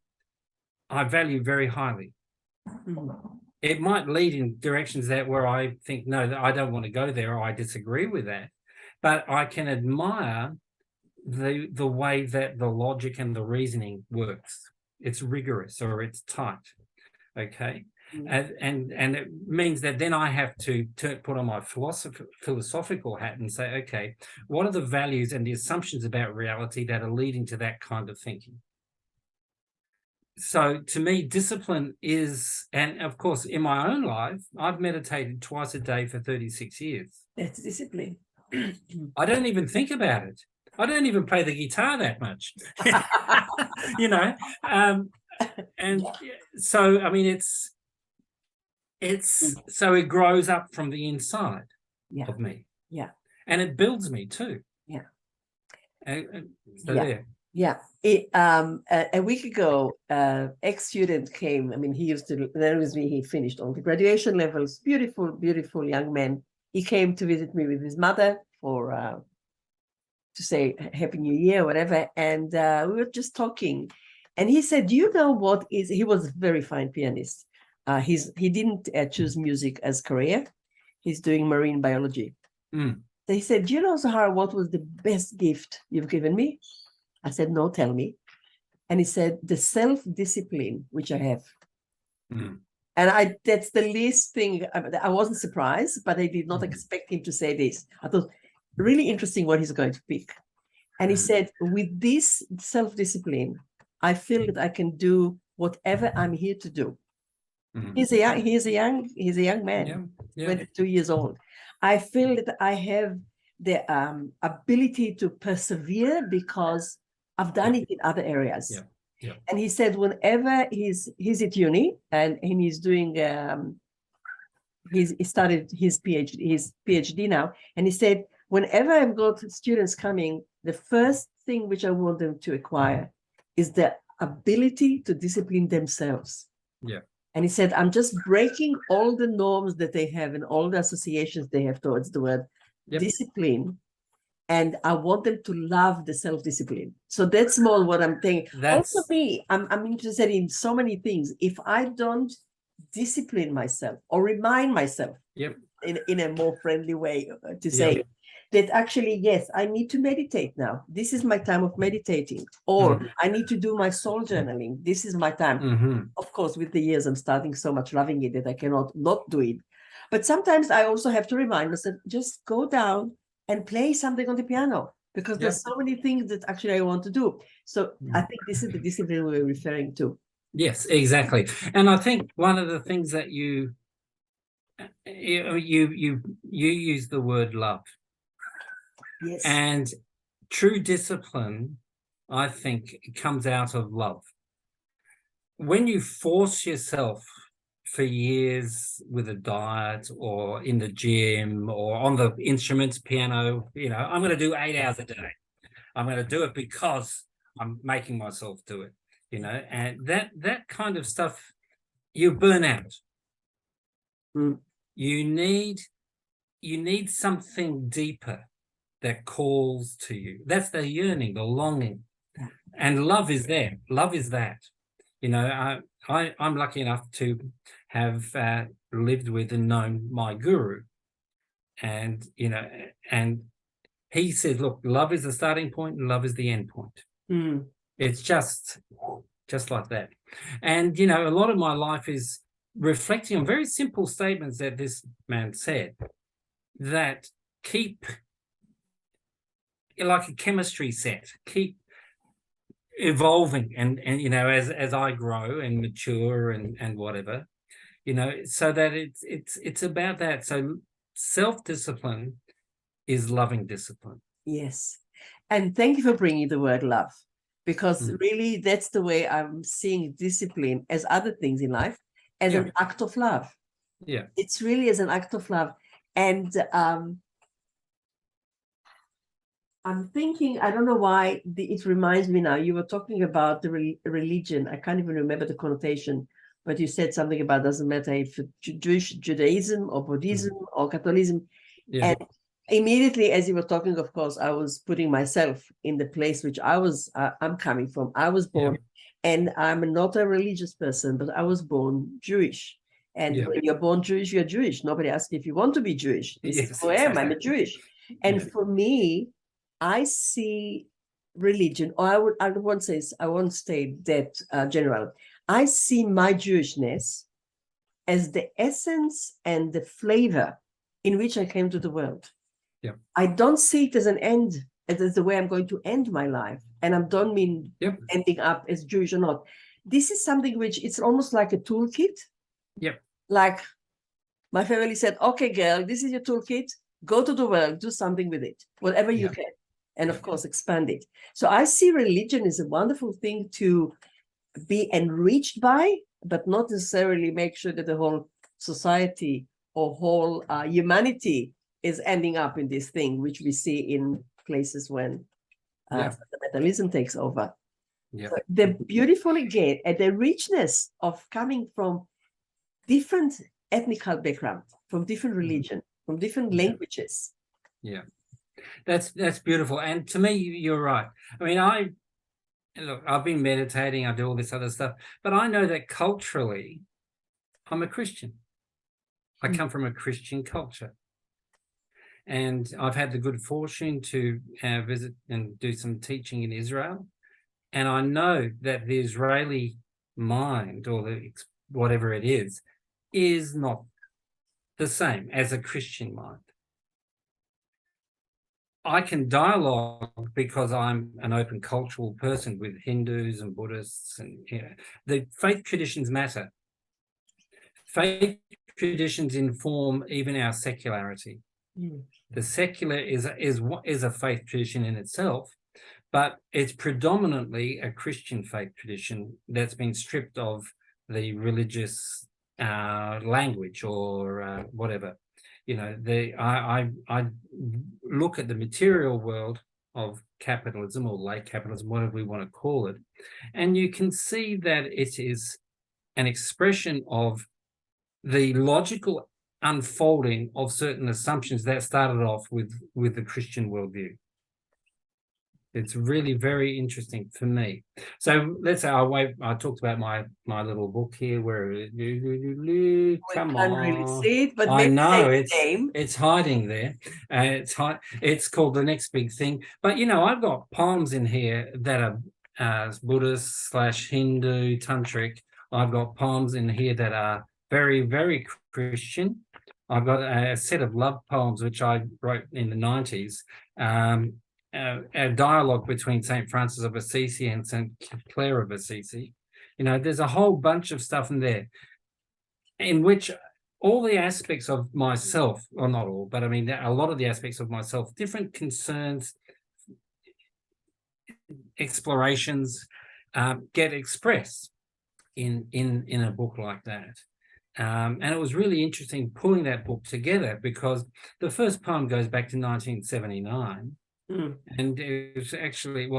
Speaker 2: I value very highly. Mm-hmm. It might lead in directions where I think, no, I don't want to go there, or I disagree with that. But I can admire the way that the logic and the reasoning works. It's rigorous, or it's tight. Okay. And it means that then I have to put on my philosophical hat and say, okay, what are the values and the assumptions about reality that are leading to that kind of thinking? So to me, discipline is, and of course, in my own life, I've meditated twice a day for 36 years.
Speaker 1: That's discipline.
Speaker 2: I don't even think about it. I don't even play the guitar that much. And so, I mean, so it grows up from the inside of me.
Speaker 1: Yeah.
Speaker 2: And it builds me too.
Speaker 1: Yeah.
Speaker 2: There.
Speaker 1: Yeah. A week ago, ex-student came. I mean, he used to learn with me. He finished on the graduation levels. Beautiful, beautiful young man. He came to visit me with his mother to say Happy New Year, whatever. And we were just talking. And he said, do you know what is, he was a very fine pianist. He didn't choose music as career. He's doing marine biology.
Speaker 2: Mm.
Speaker 1: They said, "Do you know, Zahara, what was the best gift you've given me?" I said, "No, tell me." And he said, "The self-discipline which I have."
Speaker 2: Mm.
Speaker 1: And that's the least thing. I wasn't surprised, but I did not expect him to say this. I thought, really interesting what he's going to pick. And he said, "With this self-discipline, I feel that I can do whatever I'm here to do."
Speaker 2: Mm.
Speaker 1: He's a young man,
Speaker 2: Yeah. Yeah.
Speaker 1: 22 years old. I feel that I have the ability to persevere because I've done it in other areas.
Speaker 2: Yeah. Yeah.
Speaker 1: And he said, whenever he's at uni and he's doing he started his PhD now, and he said, whenever I've got students coming, the first thing which I want them to acquire is the ability to discipline themselves.
Speaker 2: Yeah.
Speaker 1: And he said, I'm just breaking all the norms that they have and all the associations they have towards the word discipline. And I want them to love the self-discipline. So that's more what I'm thinking. Also me, I'm interested in so many things. If I don't discipline myself or remind myself in a more friendly way to say that actually, yes, I need to meditate now. This is my time of meditating. Or I need to do my soul journaling. This is my time. Of course, with the years, I'm starting so much loving it that I cannot not do it. But sometimes I also have to remind myself, just go down and play something on the piano, because there's so many things that actually I want to do. So I think this is the discipline we're referring to.
Speaker 2: Yes, exactly. And I think one of the things that you use the word love.
Speaker 1: Yes.
Speaker 2: And true discipline, I think, comes out of love. When you force yourself for years with a diet or in the gym or on the instruments, piano, I'm going to do 8 hours a day. I'm going to do it because I'm making myself do it, and that kind of stuff, you burn out. You need something deeper that calls to you. That's the yearning, the longing. And love is there. Love is that. I'm lucky enough to have lived with and known my guru. And, and he said, look, love is the starting point and love is the end point. It's just like that. And, a lot of my life is reflecting on very simple statements that this man said that keep, like a chemistry set, keep evolving and as I grow and mature and whatever, so that it's about that. So self-discipline is loving discipline.
Speaker 1: Yes. And thank you for bringing the word love, because really that's the way I'm seeing discipline, as other things in life, as an act of love.
Speaker 2: Yeah.
Speaker 1: It's really as an act of love. And I'm thinking, I don't know why it reminds me now, you were talking about the religion. I can't even remember the connotation, but you said something about, doesn't matter if Judaism or Buddhism or Catholicism. And immediately as you were talking, of course, I was putting myself in the place which I'm coming from. I was born, and I'm not a religious person, but I was born Jewish. And when you're born Jewish, you're Jewish. Nobody asks if you want to be Jewish. This is who I am. I'm a Jewish. And for me, I see religion, or I won't say that general. I see my Jewishness as the essence and the flavor in which I came to the world. I don't see it as an end, as the way I'm going to end my life. And I don't mean ending up as Jewish or not. This is something which it's almost like a toolkit. Like my family said, okay, girl, this is your toolkit. Go to the world, do something with it, whatever you can. And of course, expand it. So I see religion as a wonderful thing to be enriched by, but not necessarily make sure that the whole society or whole humanity is ending up in this thing, which we see in places when fundamentalism takes over. So the beautiful, again, and the richness of coming from different ethnic background, from different religion, from different languages.
Speaker 2: That's beautiful. And to me, you're right. I mean, I've been meditating, I do all this other stuff, but I know that culturally, I'm a Christian. I come from a Christian culture. And I've had the good fortune to visit and do some teaching in Israel. And I know that the Israeli mind, or whatever it is not the same as a Christian mind. I can dialogue because I'm an open cultural person with Hindus and Buddhists, and the faith traditions matter. Faith traditions inform even our secularity. The secular is a faith tradition in itself, but it's predominantly a Christian faith tradition that's been stripped of the religious language or whatever. I look at the material world of capitalism or late capitalism, whatever we want to call it, and you can see that it is an expression of the logical unfolding of certain assumptions that started off with the Christian worldview. It's really very interesting for me. So let's say I talked about my little book here where come on,
Speaker 1: really see it, but
Speaker 2: I know
Speaker 1: name.
Speaker 2: it's hiding there. It's called The Next Big Thing. But I've got poems in here that are Buddhist / Hindu tantric. I've got poems in here that are very, very Christian. I've got a set of love poems which I wrote in the 90s. A dialogue between St. Francis of Assisi and St. Clare of Assisi. There's a whole bunch of stuff in there in which all the aspects of myself, or not all, but I mean, a lot of the aspects of myself, different concerns, explorations, get expressed in a book like that. And it was really interesting pulling that book together because the first poem goes back to 1979. And it was actually,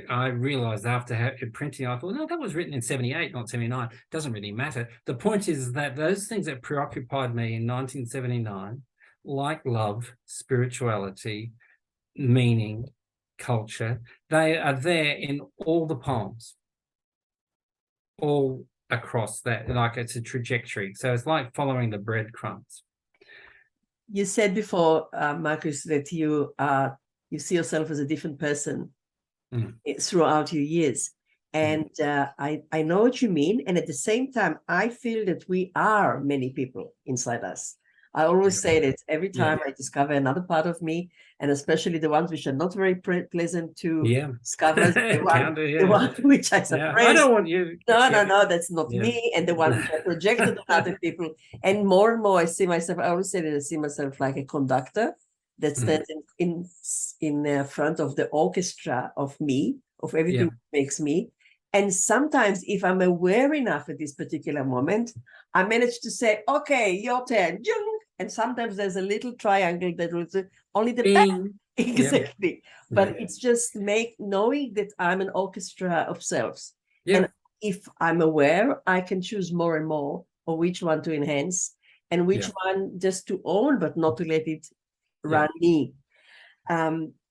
Speaker 2: I realized after printing, I thought, no, that was written in 78, not 79. Doesn't really matter. The point is that those things that preoccupied me in 1979, like love, spirituality, meaning, culture, they are there in all the poems, all across that, like it's a trajectory. So it's like following the breadcrumbs.
Speaker 1: You said before, Marcus, that you see yourself as a different person throughout your years. And I know what you mean. And at the same time, I feel that we are many people inside us. I always say that every time I discover another part of me, and especially the ones which are not very pleasant to discover, the one which I suppress.
Speaker 2: I don't want you.
Speaker 1: No, that's not me. And the one which I projected on other people. And more, I see myself, I always say that I see myself like a conductor that stands in front of the orchestra of me, of everything that makes me. And sometimes if I'm aware enough at this particular moment, I manage to say, okay, your turn. And sometimes there's a little triangle that will say only the back. Exactly. But it's just knowing that I'm an orchestra of selves. And if I'm aware, I can choose more and more of which one to enhance and which one just to own, but not to let it run me.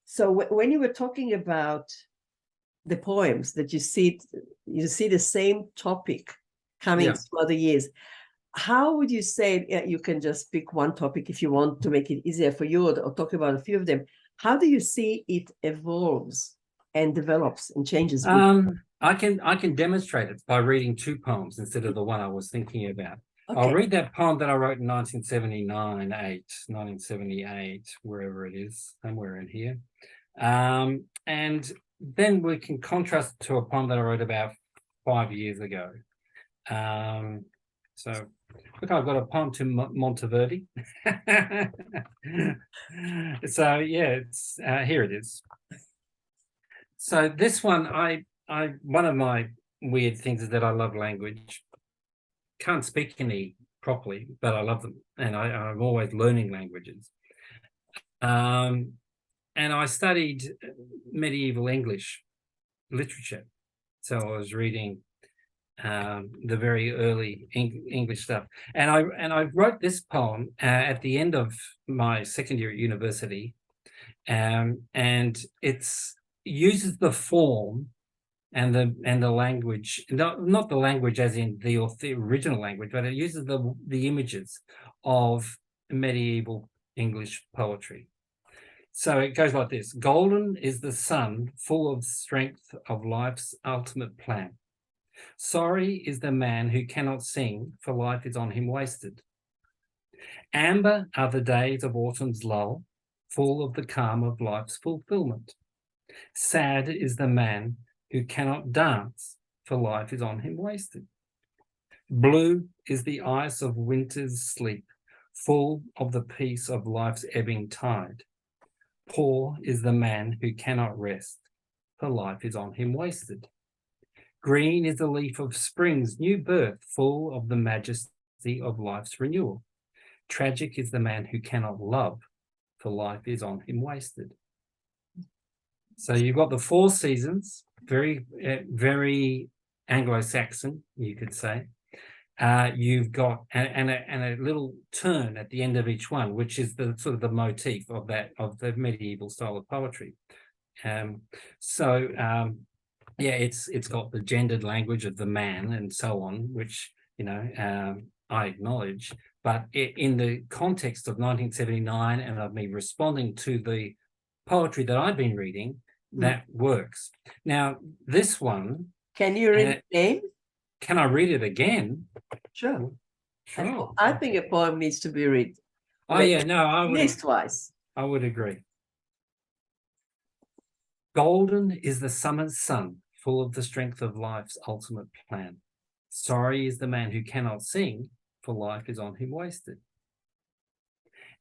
Speaker 1: So when you were talking about the poems that you see the same topic coming through other years, how would you say, you can just pick one topic if you want to make it easier for you, or talk about a few of them. How do you see it evolves and develops and changes?
Speaker 2: I can demonstrate it by reading two poems instead of the one I was thinking about. Okay. I'll read that poem that I wrote in 1978, wherever it is, somewhere in here. And then we can contrast it to a poem that I wrote about 5 years ago. So look, I've got a poem to Monteverdi. So it's here it is. So this one, one of my weird things is that I love language. Can't speak any properly, but I love them, and I'm always learning languages. And I studied medieval English literature, so I was reading the very early English stuff, and I wrote this poem at the end of my second year at university, and it uses the form and the language, not the language as in the original language, but it uses the images of medieval English poetry. So it goes like this. Golden is the sun, full of strength of life's ultimate plan. Sorry is the man who cannot sing, for life is on him wasted. Amber are the days of autumn's lull, full of the calm of life's fulfillment. Sad is the man who cannot dance, for life is on him wasted. Blue is the ice of winter's sleep, full of the peace of life's ebbing tide. Poor is the man who cannot rest, for life is on him wasted. Green is the leaf of spring's new birth, full of the majesty of life's renewal. Tragic is the man who cannot love, for life is on him wasted. So you've got the four seasons, very, very Anglo-Saxon, you could say. You've got and a little turn at the end of each one, which is the sort of the motif of the medieval style of poetry. Yeah, it's got the gendered language of the man and so on, which I acknowledge. But in the context of 1979 and of me responding to the poetry that I've been reading, that works. Now, this one.
Speaker 1: Can you read the name?
Speaker 2: Can I read it again?
Speaker 1: Sure.
Speaker 2: Sure.
Speaker 1: I think a poem needs to be read.
Speaker 2: Oh, yeah, no, I would.
Speaker 1: At least twice.
Speaker 2: I would agree. Golden is the summer's sun, full of the strength of life's ultimate plan. Sorry is the man who cannot sing, for life is on him wasted.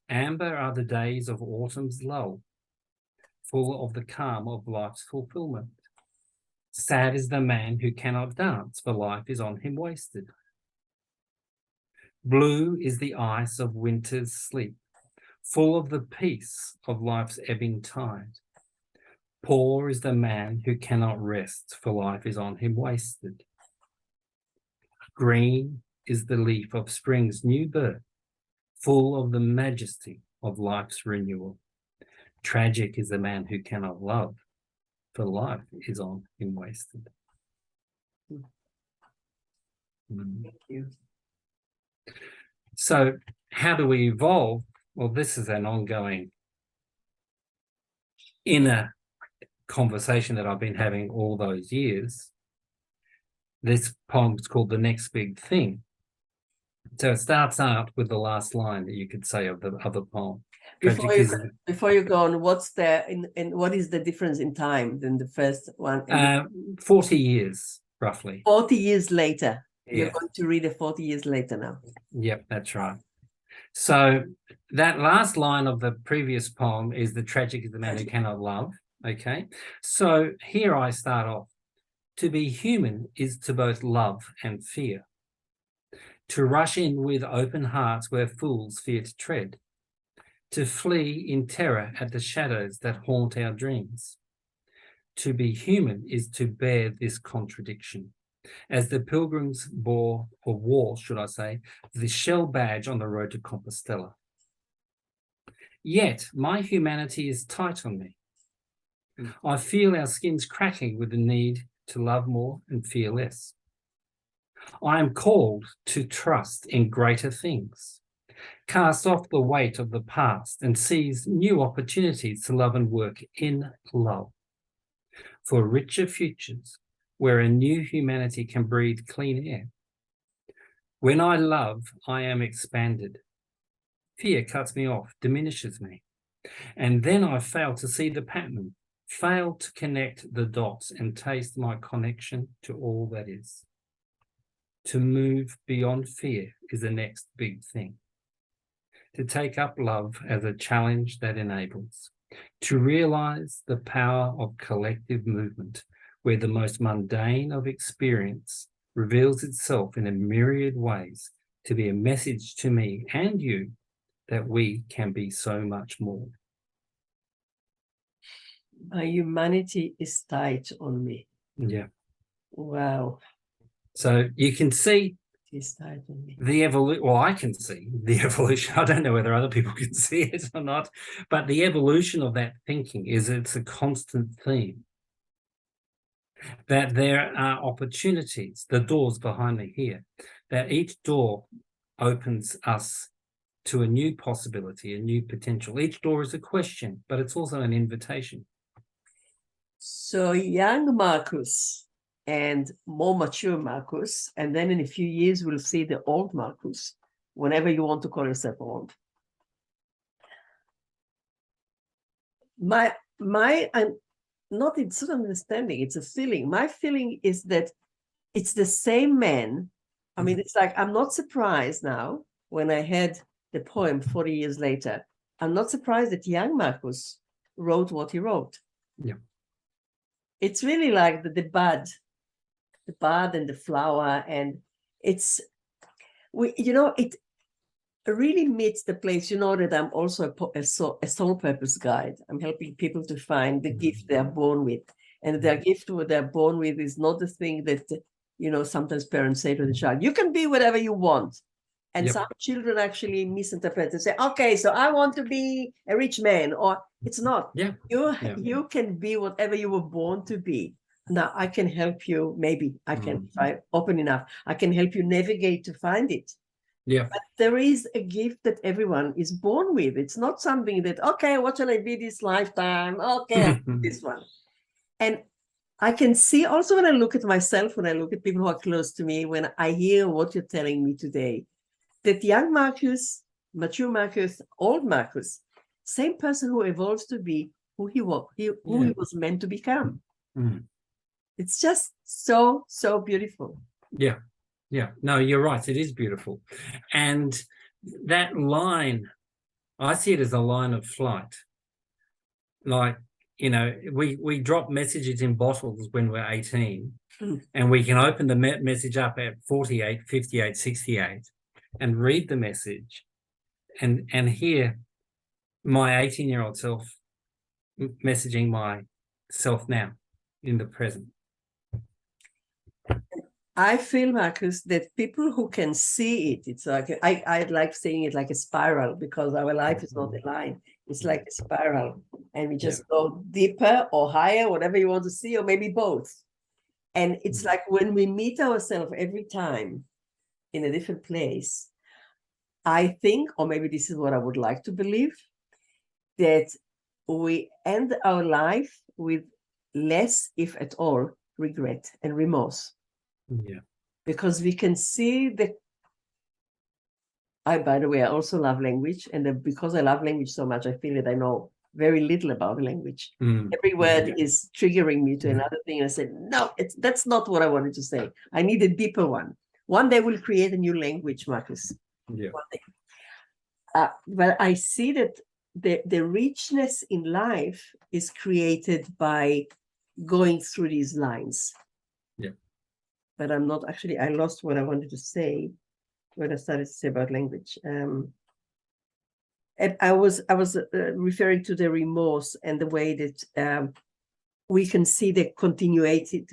Speaker 2: Amber are the days of autumn's lull, full of the calm of life's fulfillment. Sad is the man who cannot dance, for life is on him wasted. Blue is the ice of winter's sleep, full of the peace of life's ebbing tide. Poor is the man who cannot rest, for life is on him wasted. Green is the leaf of spring's new birth, full of the majesty of life's renewal. Tragic is the man who cannot love, for life is on him wasted.
Speaker 1: Thank you.
Speaker 2: So how do we evolve? Well, this is an ongoing inner conversation that I've been having all those years. This poem is called The Next Big Thing. So it starts out with the last line that you could say of the other poem.
Speaker 1: Before you go on, what is the difference in time than the first one?
Speaker 2: 40 years, roughly.
Speaker 1: 40 years later.
Speaker 2: Yeah.
Speaker 1: You're going to read it 40 years later now.
Speaker 2: Yep, that's right. So that last line of the previous poem is the tragic is the man who cannot love. Okay. So here I start off. To be human is to both love and fear. To rush in with open hearts where fools fear to tread. To flee in terror at the shadows that haunt our dreams. To be human is to bear this contradiction. As the pilgrims bore, or wore, should I say, the shell badge on the road to Compostela. Yet my humanity is tight on me. I feel our skins cracking with the need to love more and fear less. I am called to trust in greater things, cast off the weight of the past and seize new opportunities to love and work in love for richer futures where a new humanity can breathe clean air. When I love, I am expanded. Fear cuts me off, diminishes me. And then I fail to see the pattern, fail to connect the dots and taste my connection to all that is. To move beyond fear is the next big thing. To take up love as a challenge that enables. To realize the power of collective movement, where the most mundane of experience reveals itself in a myriad ways to be a message to me and you that we can be so much more.
Speaker 1: My humanity is tight on me.
Speaker 2: Yeah.
Speaker 1: Wow.
Speaker 2: So you can see
Speaker 1: It's tight on me.
Speaker 2: the evolution. Well, I can see the evolution. I don't know whether other people can see it or not, but the evolution of that thinking is it's a constant theme. That there are opportunities, the doors behind me here, that each door opens us to a new possibility, a new potential. Each door is a question, but it's also an invitation.
Speaker 1: So young Marcus and more mature Marcus, and then in a few years we'll see the old Marcus, whenever you want to call yourself old. I'm not, it's not understanding, it's a feeling. My feeling is that it's the same man. I mean, it's like, I'm not surprised now when I had the poem 40 years later. I'm not surprised that young Marcus wrote what he wrote.
Speaker 2: Yeah.
Speaker 1: It's really like the bud and the flower, and it's, it really meets the place. You know that I'm also a soul purpose guide. I'm helping people to find the gift they are born with, and their gift what they're born with is not the thing that, sometimes parents say to the child, you can be whatever you want. And some children actually misinterpret and say, okay, so I want to be a rich man, or it's not. You can be whatever you were born to be. Now I can help you. Maybe I can, if I'm open enough, I can help you navigate to find it.
Speaker 2: Yeah.
Speaker 1: But there is a gift that everyone is born with. It's not something that, okay, what shall I be this lifetime? Okay, I'll do this one. And I can see also when I look at myself, when I look at people who are close to me, when I hear what you're telling me today, that young Marcus, mature Marcus, old Marcus, same person who evolves to be who he was meant to become. It's just so, so beautiful.
Speaker 2: Yeah. Yeah. No, you're right. It is beautiful. And that line, I see it as a line of flight. Like, we drop messages in bottles when we're 18, and we can open the message up at 48, 58, 68 and read the message and hear my 18-year-old self messaging myself now in the present.
Speaker 1: I feel, Marcus, that people who can see it, it's like, I like saying it like a spiral, because our life is not a line. It's like a spiral, and we just go deeper or higher, whatever you want to see, or maybe both. And it's like when we meet ourselves every time in a different place, I think, or maybe this is what I would like to believe, that we end our life with less, if at all, regret and remorse.
Speaker 2: Yeah.
Speaker 1: Because we can see by the way, I also love language. And because I love language so much, I feel that I know very little about language. Every word is triggering me to another thing. And I said, no, that's not what I wanted to say. I need a deeper one. One day we'll create a new language, Marcus.
Speaker 2: Yeah.
Speaker 1: One day. But I see that the richness in life is created by going through these lines.
Speaker 2: Yeah.
Speaker 1: But I'm not actually, I lost what I wanted to say when I started to say about language. And I was referring to the remorse and the way that we can see the continuity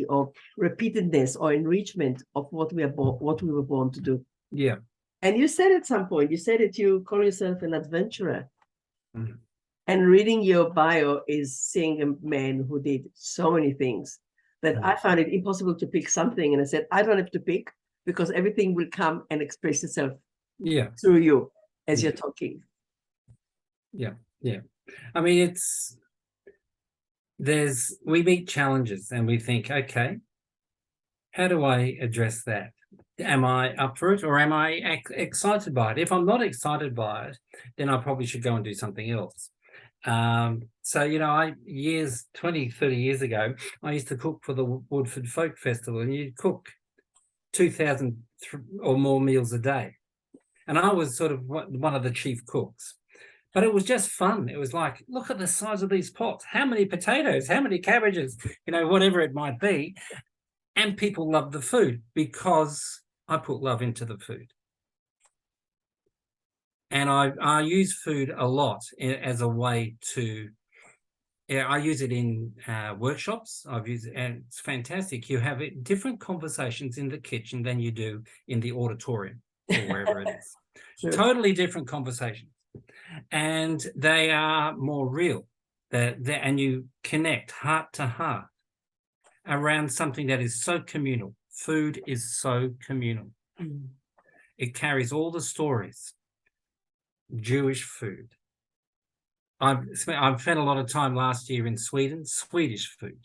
Speaker 1: of repeatedness or enrichment of what we were born to do.
Speaker 2: Yeah.
Speaker 1: And you said at some point, you said that you call yourself an adventurer. And reading your bio is seeing a man who did so many things that I found it impossible to pick something. And I said, I don't have to pick, because everything will come and express itself through you as you're talking. Yeah.
Speaker 2: I mean, we meet challenges and we think, okay, how do I address that? Am I up for it, or am I excited by it? If I'm not excited by it, then I probably should go and do something else. So, 20, 30 years ago, I used to cook for the Woodford Folk Festival, and you'd cook 2,000 or more meals a day. And I was sort of one of the chief cooks. But it was just fun. It was like, look at the size of these pots. How many potatoes? How many cabbages? Whatever it might be. And people loved the food because I put love into the food. And I use food a lot as a way to, I use it in workshops. I've used it, and it's fantastic. You have different conversations in the kitchen than you do in the auditorium or wherever it is. Sure. Totally different conversations. And they are more real. And you connect heart to heart around something that is so communal. Food is so communal. It carries all the stories. Jewish food. I've spent a lot of time last year in Sweden, Swedish food.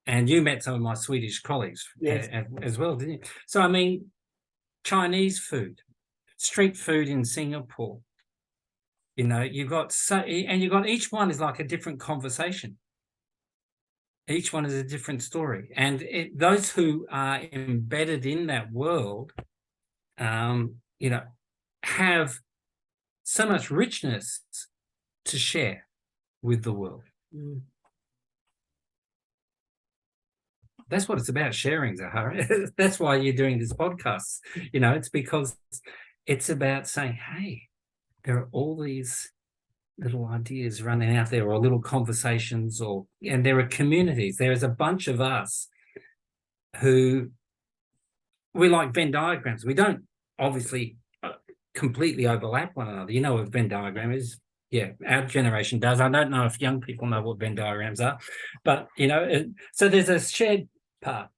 Speaker 2: And you met some of my Swedish colleagues
Speaker 1: Yes.
Speaker 2: as well, didn't you? So, I mean, Chinese food, street food in Singapore. You know, you've got each one is like a different conversation. Each one is a different story. And those who are embedded in that world, you know, have so much richness to share with the world.
Speaker 1: Mm.
Speaker 2: That's what it's about, sharing, Zahara. That's why you're doing this podcast. You know, it's because it's about saying, hey, there are all these little ideas running out there, or little conversations, and there are communities. There is a bunch of us who we like Venn diagrams. We don't obviously completely overlap one another. You know what a Venn diagram is? Yeah, our generation does. I don't know if young people know what Venn diagrams are, but, you know, so there's a shared part.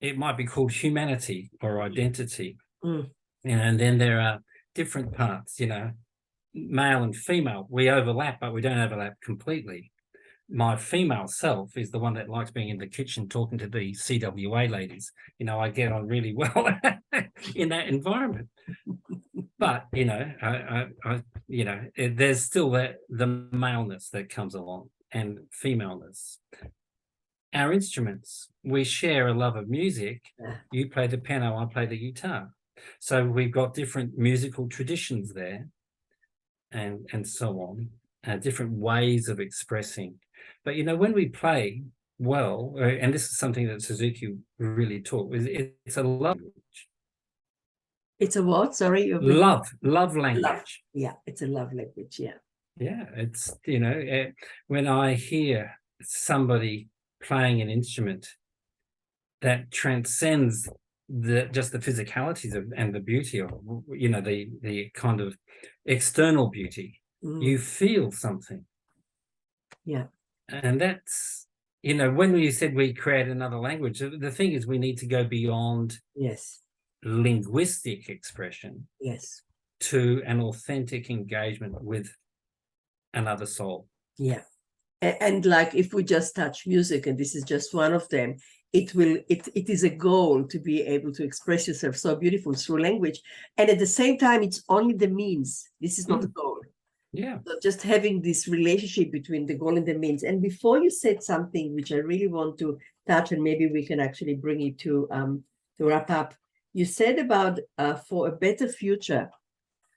Speaker 2: It might be called humanity or identity.
Speaker 1: Mm.
Speaker 2: You know, and then there are different parts, you know, male and female. We overlap, but we don't overlap completely. My female self is the one that likes being in the kitchen talking to the CWA ladies. You know, I get on really well in that environment. But, you know, I you know, there's still the maleness that comes along, and femaleness. Our instruments, we share a love of music. You play the piano, I play the guitar. So we've got different musical traditions there, and so on, different ways of expressing. But, you know, when we play well, and this is something that Suzuki really taught, it's a love language.
Speaker 1: It's a what? Sorry?
Speaker 2: Love language.
Speaker 1: Love. Yeah, it's a love language, yeah.
Speaker 2: Yeah, it's, you know, when I hear somebody playing an instrument that transcends just the physicalities and the beauty of, you know, the kind of external beauty, you feel something.
Speaker 1: Yeah.
Speaker 2: And that's, you know, when you said we create another language, the thing is we need to go beyond linguistic expression to an authentic engagement with another soul.
Speaker 1: Yeah. And like, if we just touch music, and this is just one of them, it is a goal to be able to express yourself so beautiful through language. And at the same time, it's only the means. This is not the goal.
Speaker 2: Yeah.
Speaker 1: So just having this relationship between the goal and the means. And before you said something which I really want to touch, and maybe we can actually bring it to wrap up. You said about for a better future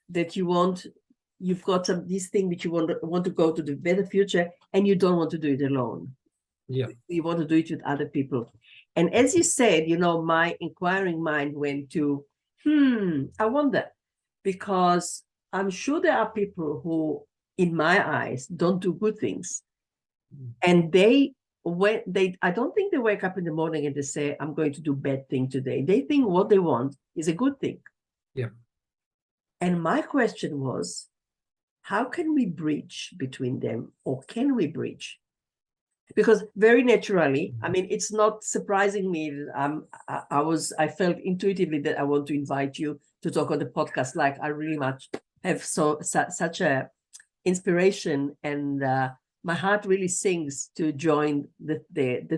Speaker 1: that you've got this thing which you want to go to the better future, and you don't want to do it alone.
Speaker 2: Yeah.
Speaker 1: You want to do it with other people. And as you said, you know, my inquiring mind went to, I wonder, because I'm sure there are people who, in my eyes, don't do good things. And I don't think they wake up in the morning and they say, I'm going to do bad thing today. They think what they want is a good thing.
Speaker 2: Yeah.
Speaker 1: And my question was, how can we bridge between them, or can we bridge? Because very naturally, I mean, it's not surprising me that I felt intuitively that I want to invite you to talk on the podcast. Like, I really much have such a inspiration, and my heart really sings to join the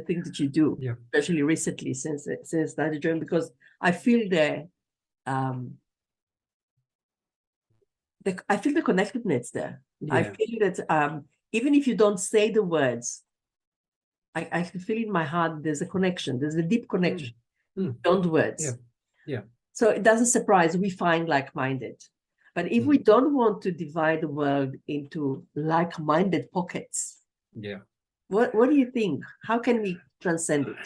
Speaker 1: things that you do, especially recently since I started joining, because I feel I feel the connectedness there. Yeah. I feel that even if you don't say the words, I can feel in my heart there's a connection. There's a deep connection beyond words.
Speaker 2: Yeah. Yeah.
Speaker 1: So it doesn't surprise we find like-minded. But if we don't want to divide the world into like-minded pockets, what do you think? How can we transcend it?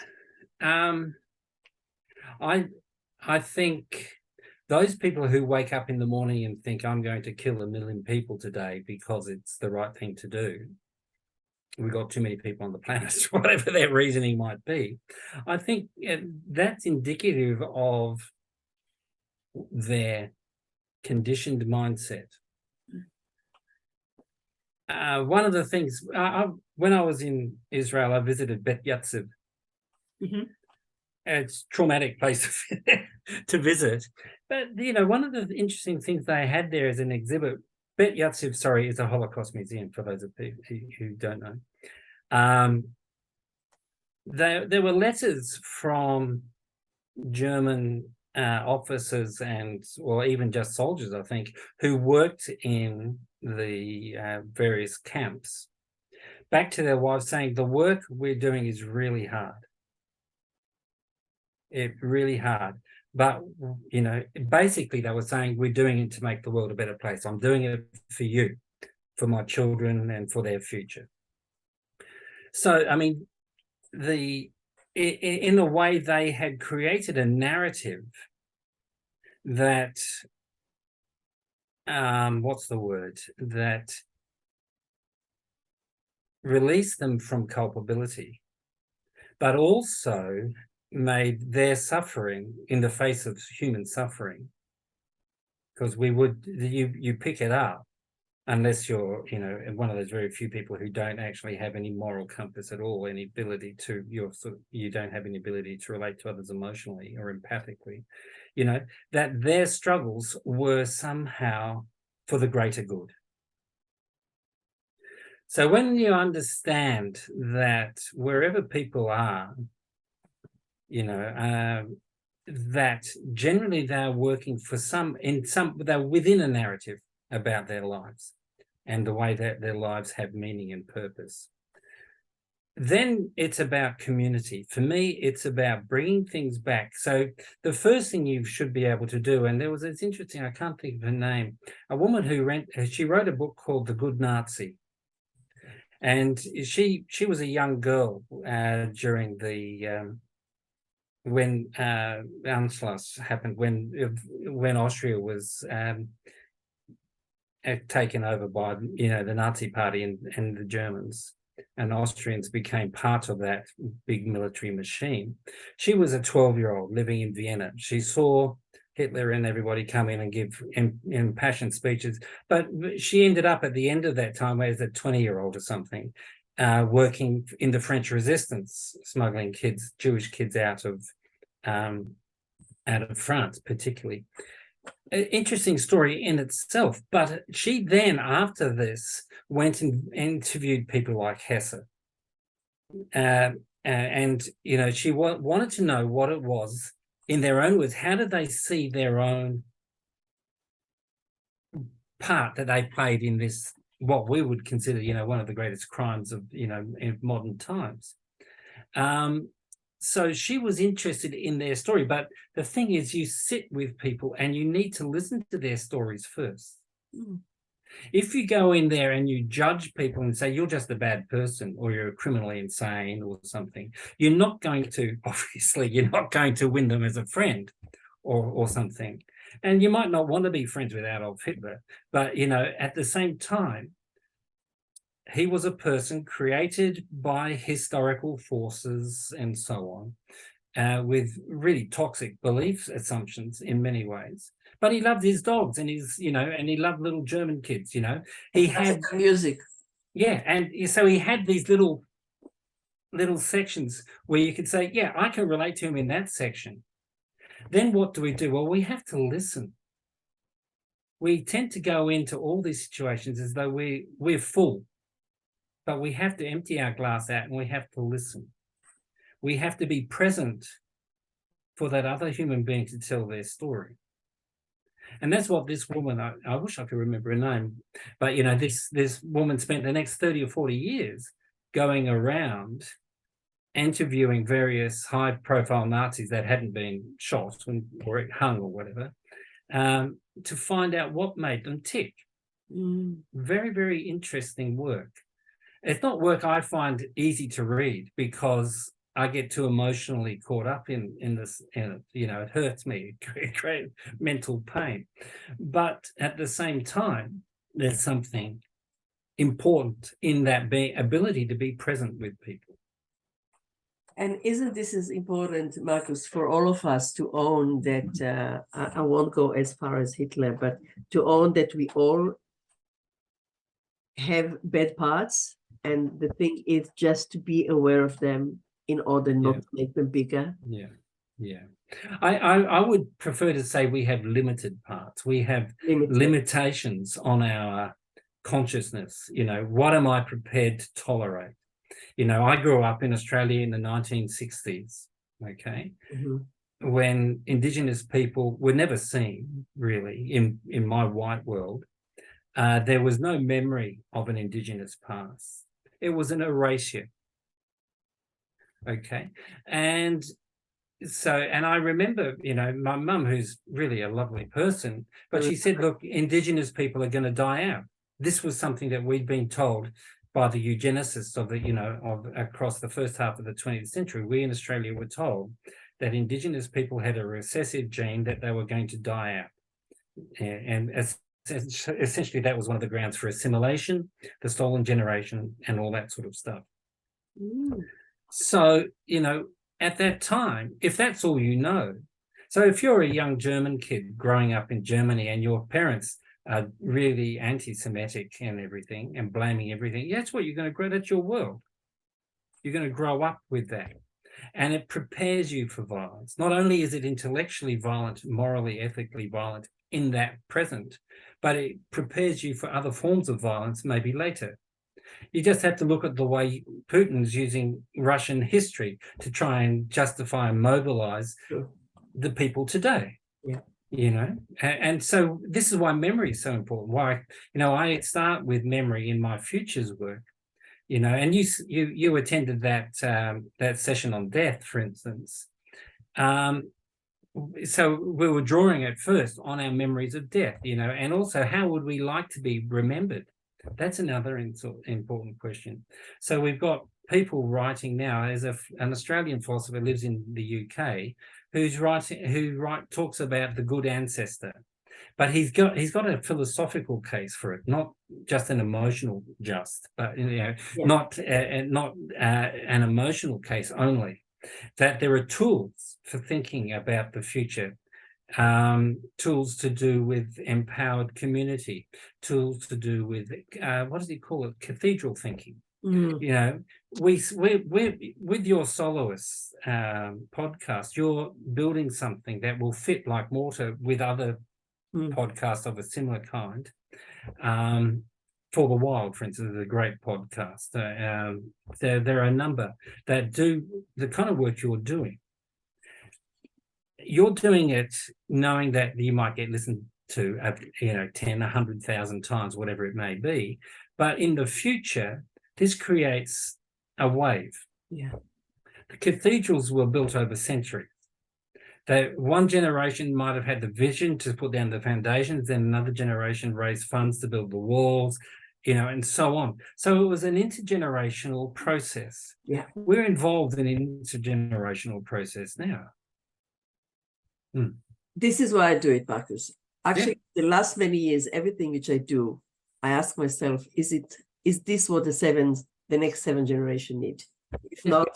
Speaker 2: I think those people who wake up in the morning and think, I'm going to kill 1 million people today because it's the right thing to do. We've got too many people on the planet, whatever their reasoning might be. I think that's indicative of their conditioned mindset. One of the things, when I was in Israel, I visited Bet Yatziv. It's a traumatic place to visit. But, you know, one of the interesting things they had there as an exhibit, Bet Yatsev, sorry, is a Holocaust museum for those of you who don't know. There were letters from German officers or even just soldiers, I think, who worked in the various camps, back to their wives saying, the work we're doing is really hard. It's really hard. But, you know, basically they were saying, we're doing it to make the world a better place. I'm doing it for you, for my children and for their future. So, I mean, in a way, they had created a narrative that, what's the word, that released them from culpability, but also made their suffering in the face of human suffering, because you pick it up unless you're, you know, one of those very few people who don't actually have any moral compass at all, any ability to, you don't have any ability to relate to others emotionally or empathically, you know, that their struggles were somehow for the greater good. So when you understand that wherever people are, you know, that generally they're working for they're within a narrative about their lives and the way that their lives have meaning and purpose. Then it's about community. For me, it's about bringing things back. So the first thing you should be able to do, and it's interesting, I can't think of her name, a woman she wrote a book called The Good Nazi. And she was a young girl during the when Anschluss happened, when Austria was taken over by, you know, the Nazi Party and the Germans, and Austrians became part of that big military machine. She was a 12-year-old living in Vienna. She saw Hitler and everybody come in and give impassioned speeches, but she ended up at the end of that time as a 20-year-old or something, working in the French resistance, smuggling Jewish kids out of France, particularly. Interesting story in itself, but she then, after this, went and interviewed people like Hesse, and you know, she wanted to know what it was in their own words. How did they see their own part that they played in this, what we would consider, you know, one of the greatest crimes of, you know, in modern times? So she was interested in their story, but the thing is, you sit with people and you need to listen to their stories first. Mm. If you go in there and you judge people and say you're just a bad person or you're criminally insane or something, you're not going to win them as a friend or something. And you might not want to be friends with Adolf Hitler, but, you know, at the same time, he was a person created by historical forces and so on, with really toxic belief assumptions in many ways. But he loved his dogs and and he loved little German kids, you know. He had
Speaker 1: music.
Speaker 2: Yeah, and so he had these little sections where you could say, yeah, I can relate to him in that section. Then what do? Well, we have to listen. We tend to go into all these situations as though we're full. But we have to empty our glass out and we have to listen. We have to be present for that other human being to tell their story. And that's what this woman, I wish I could remember her name, but, you know, this woman spent the next 30 or 40 years going around interviewing various high-profile Nazis that hadn't been shot or hung or whatever, to find out what made them tick. Very, very interesting work. It's not work I find easy to read because I get too emotionally caught up in this, you know, it hurts me, great mental pain. But at the same time, there's something important in that ability to be present with people.
Speaker 1: And isn't this as important, Marcus, for all of us to own that, I won't go as far as Hitler, but to own that we all have bad parts, and the thing is just to be aware of them in order not to make them bigger.
Speaker 2: Yeah. Yeah. I would prefer to say we have limited parts. We have
Speaker 1: Limited.
Speaker 2: limitations on our consciousness. What am I prepared to tolerate? I grew up in Australia in the 1960s, okay, when Indigenous people were never seen, really, in my white world. There was no memory of an Indigenous past. It was an erasure, okay? And I remember, my mum, who's really a lovely person, but she said, look, Indigenous people are going to die out. This was something that we'd been told by the eugenicists of across the first half of the 20th century. We in Australia were told that Indigenous people had a recessive gene that they were going to die out. And essentially that was one of the grounds for assimilation, the stolen generation, and all that sort of stuff. So, at that time, if that's all so if you're a young German kid growing up in Germany and your parents are really anti-Semitic and everything and blaming everything, that's what you're going to grow. That's your world. You're going to grow up with that. And it prepares you for violence. Not only is it intellectually violent, morally, ethically violent in that present, but it prepares you for other forms of violence maybe later. You just have to look at the way Putin's using Russian history to try and justify and mobilize the people today.
Speaker 1: Yeah.
Speaker 2: And so this is why memory is so important. Why, I start with memory in my futures work, and you attended that session on death, for instance. So we were drawing at first on our memories of death, and also how would we like to be remembered? That's another important question. So we've got people writing now. There's an Australian philosopher lives in the UK who talks about the good ancestor, but he's got a philosophical case for it, not just an emotional but not an emotional case only. That there are tools for thinking about the future. Tools to do with empowered community, tools to do with what does he call it? Cathedral thinking. We with your Souloist podcast, you're building something that will fit like mortar with other podcasts of a similar kind. For the Wild, for instance, is a great podcast. There are a number that do the kind of work you're doing. You're doing it knowing that you might get listened to 10, 100,000 times, whatever it may be, but in the future this creates a wave. The cathedrals were built over centuries. That one generation might have had the vision to put down the foundations, then another generation raised funds to build the walls, and so on. So it was an intergenerational process. We're involved in an intergenerational process now.
Speaker 1: This is why I do it, Marcus. Actually, the last many years, everything which I do, I ask myself, is this what the next 7 generation need? If not,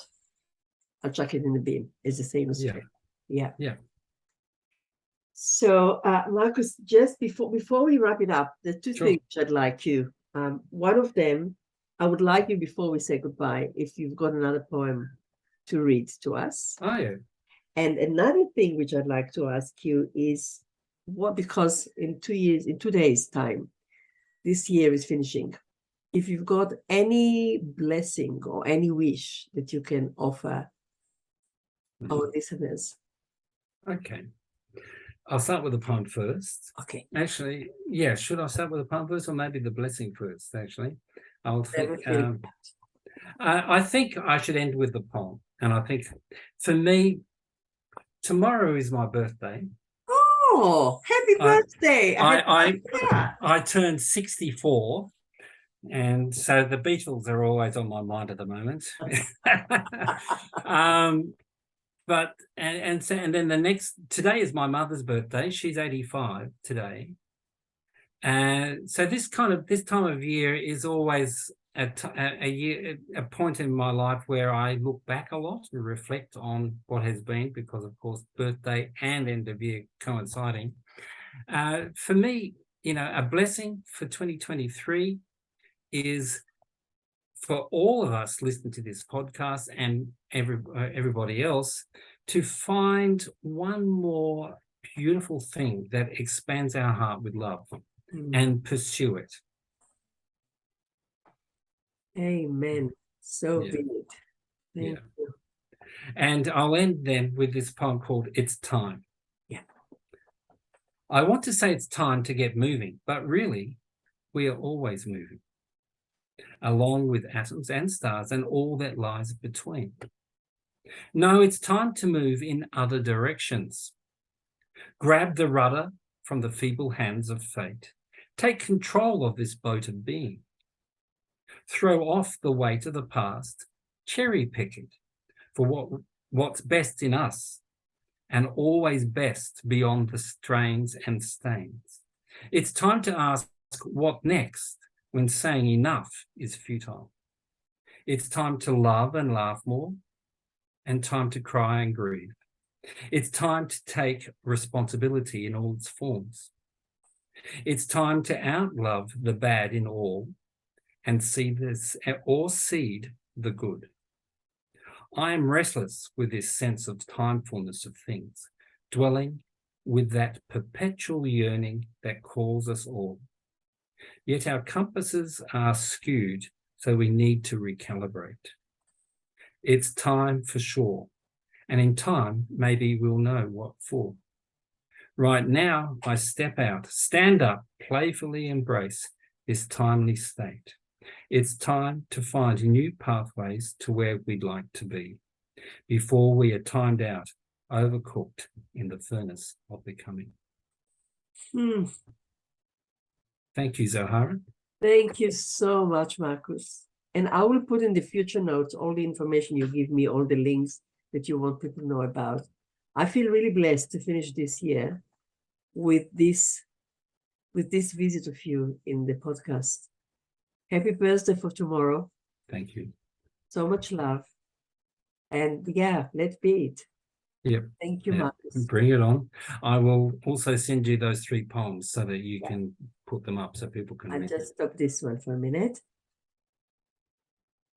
Speaker 1: I'll chuck it in the bin. It's the same as Yeah. So, Marcus, just before we wrap it up, the two things I'd like you. One of them, I would like you, before we say goodbye, if you've got another poem to read to us.
Speaker 2: Oh, yeah.
Speaker 1: And another thing which I'd like to ask you is because in 2 days' time, this year is finishing. If you've got any blessing or any wish that you can offer our listeners.
Speaker 2: Okay. I'll start with the poem first.
Speaker 1: Okay.
Speaker 2: Actually, should I start with the poem first or maybe the blessing first, actually? I think I should end with the poem. And I think for me, tomorrow is my birthday.
Speaker 1: Oh, happy birthday.
Speaker 2: I turned 64. And so the Beatles are always on my mind at the moment. Today is my mother's birthday. She's 85 today. And so this time of year is always a point in my life where I look back a lot and reflect on what has been, because of course birthday and end of year coinciding. For me, a blessing for 2023 is for all of us listening to this podcast and everybody else to find one more beautiful thing that expands our heart with love and pursue it.
Speaker 1: Amen. So
Speaker 2: Yeah.
Speaker 1: be it. Thank you.
Speaker 2: And I'll end then with this poem called It's Time.
Speaker 1: Yeah.
Speaker 2: I want to say it's time to get moving, but really, we are always moving, along with atoms and stars and all that lies between. No, it's time to move in other directions. Grab the rudder from the feeble hands of fate. Take control of this boat of being. Throw off the weight of the past, cherry pick it for what's best in us, and always best beyond the strains and stains. It's time to ask what next when saying enough is futile. It's time to love and laugh more, and time to cry and grieve. It's time to take responsibility in all its forms. It's time to outlove the bad in all and see this or seed the good. I am restless with this sense of timefulness of things, dwelling with that perpetual yearning that calls us all. Yet our compasses are skewed, so we need to recalibrate. It's time for sure, and in time, maybe we'll know what for. Right now, I step out, stand up, playfully embrace this timely state. It's time to find new pathways to where we'd like to be before we are timed out, overcooked in the furnace of becoming. Thank you, Zohara.
Speaker 1: Thank you so much, Marcus. And I will put in the future notes all the information you give me, all the links that you want people to know about. I feel really blessed to finish this year with this visit of you in the podcast. Happy birthday for tomorrow.
Speaker 2: Thank you.
Speaker 1: So much love. And yeah, let's be it.
Speaker 2: Yep.
Speaker 1: Thank you, Marcus.
Speaker 2: Bring it on. I will also send you those 3 poems so that you can put them up so people can
Speaker 1: I'll
Speaker 2: read
Speaker 1: just stop this one for a minute.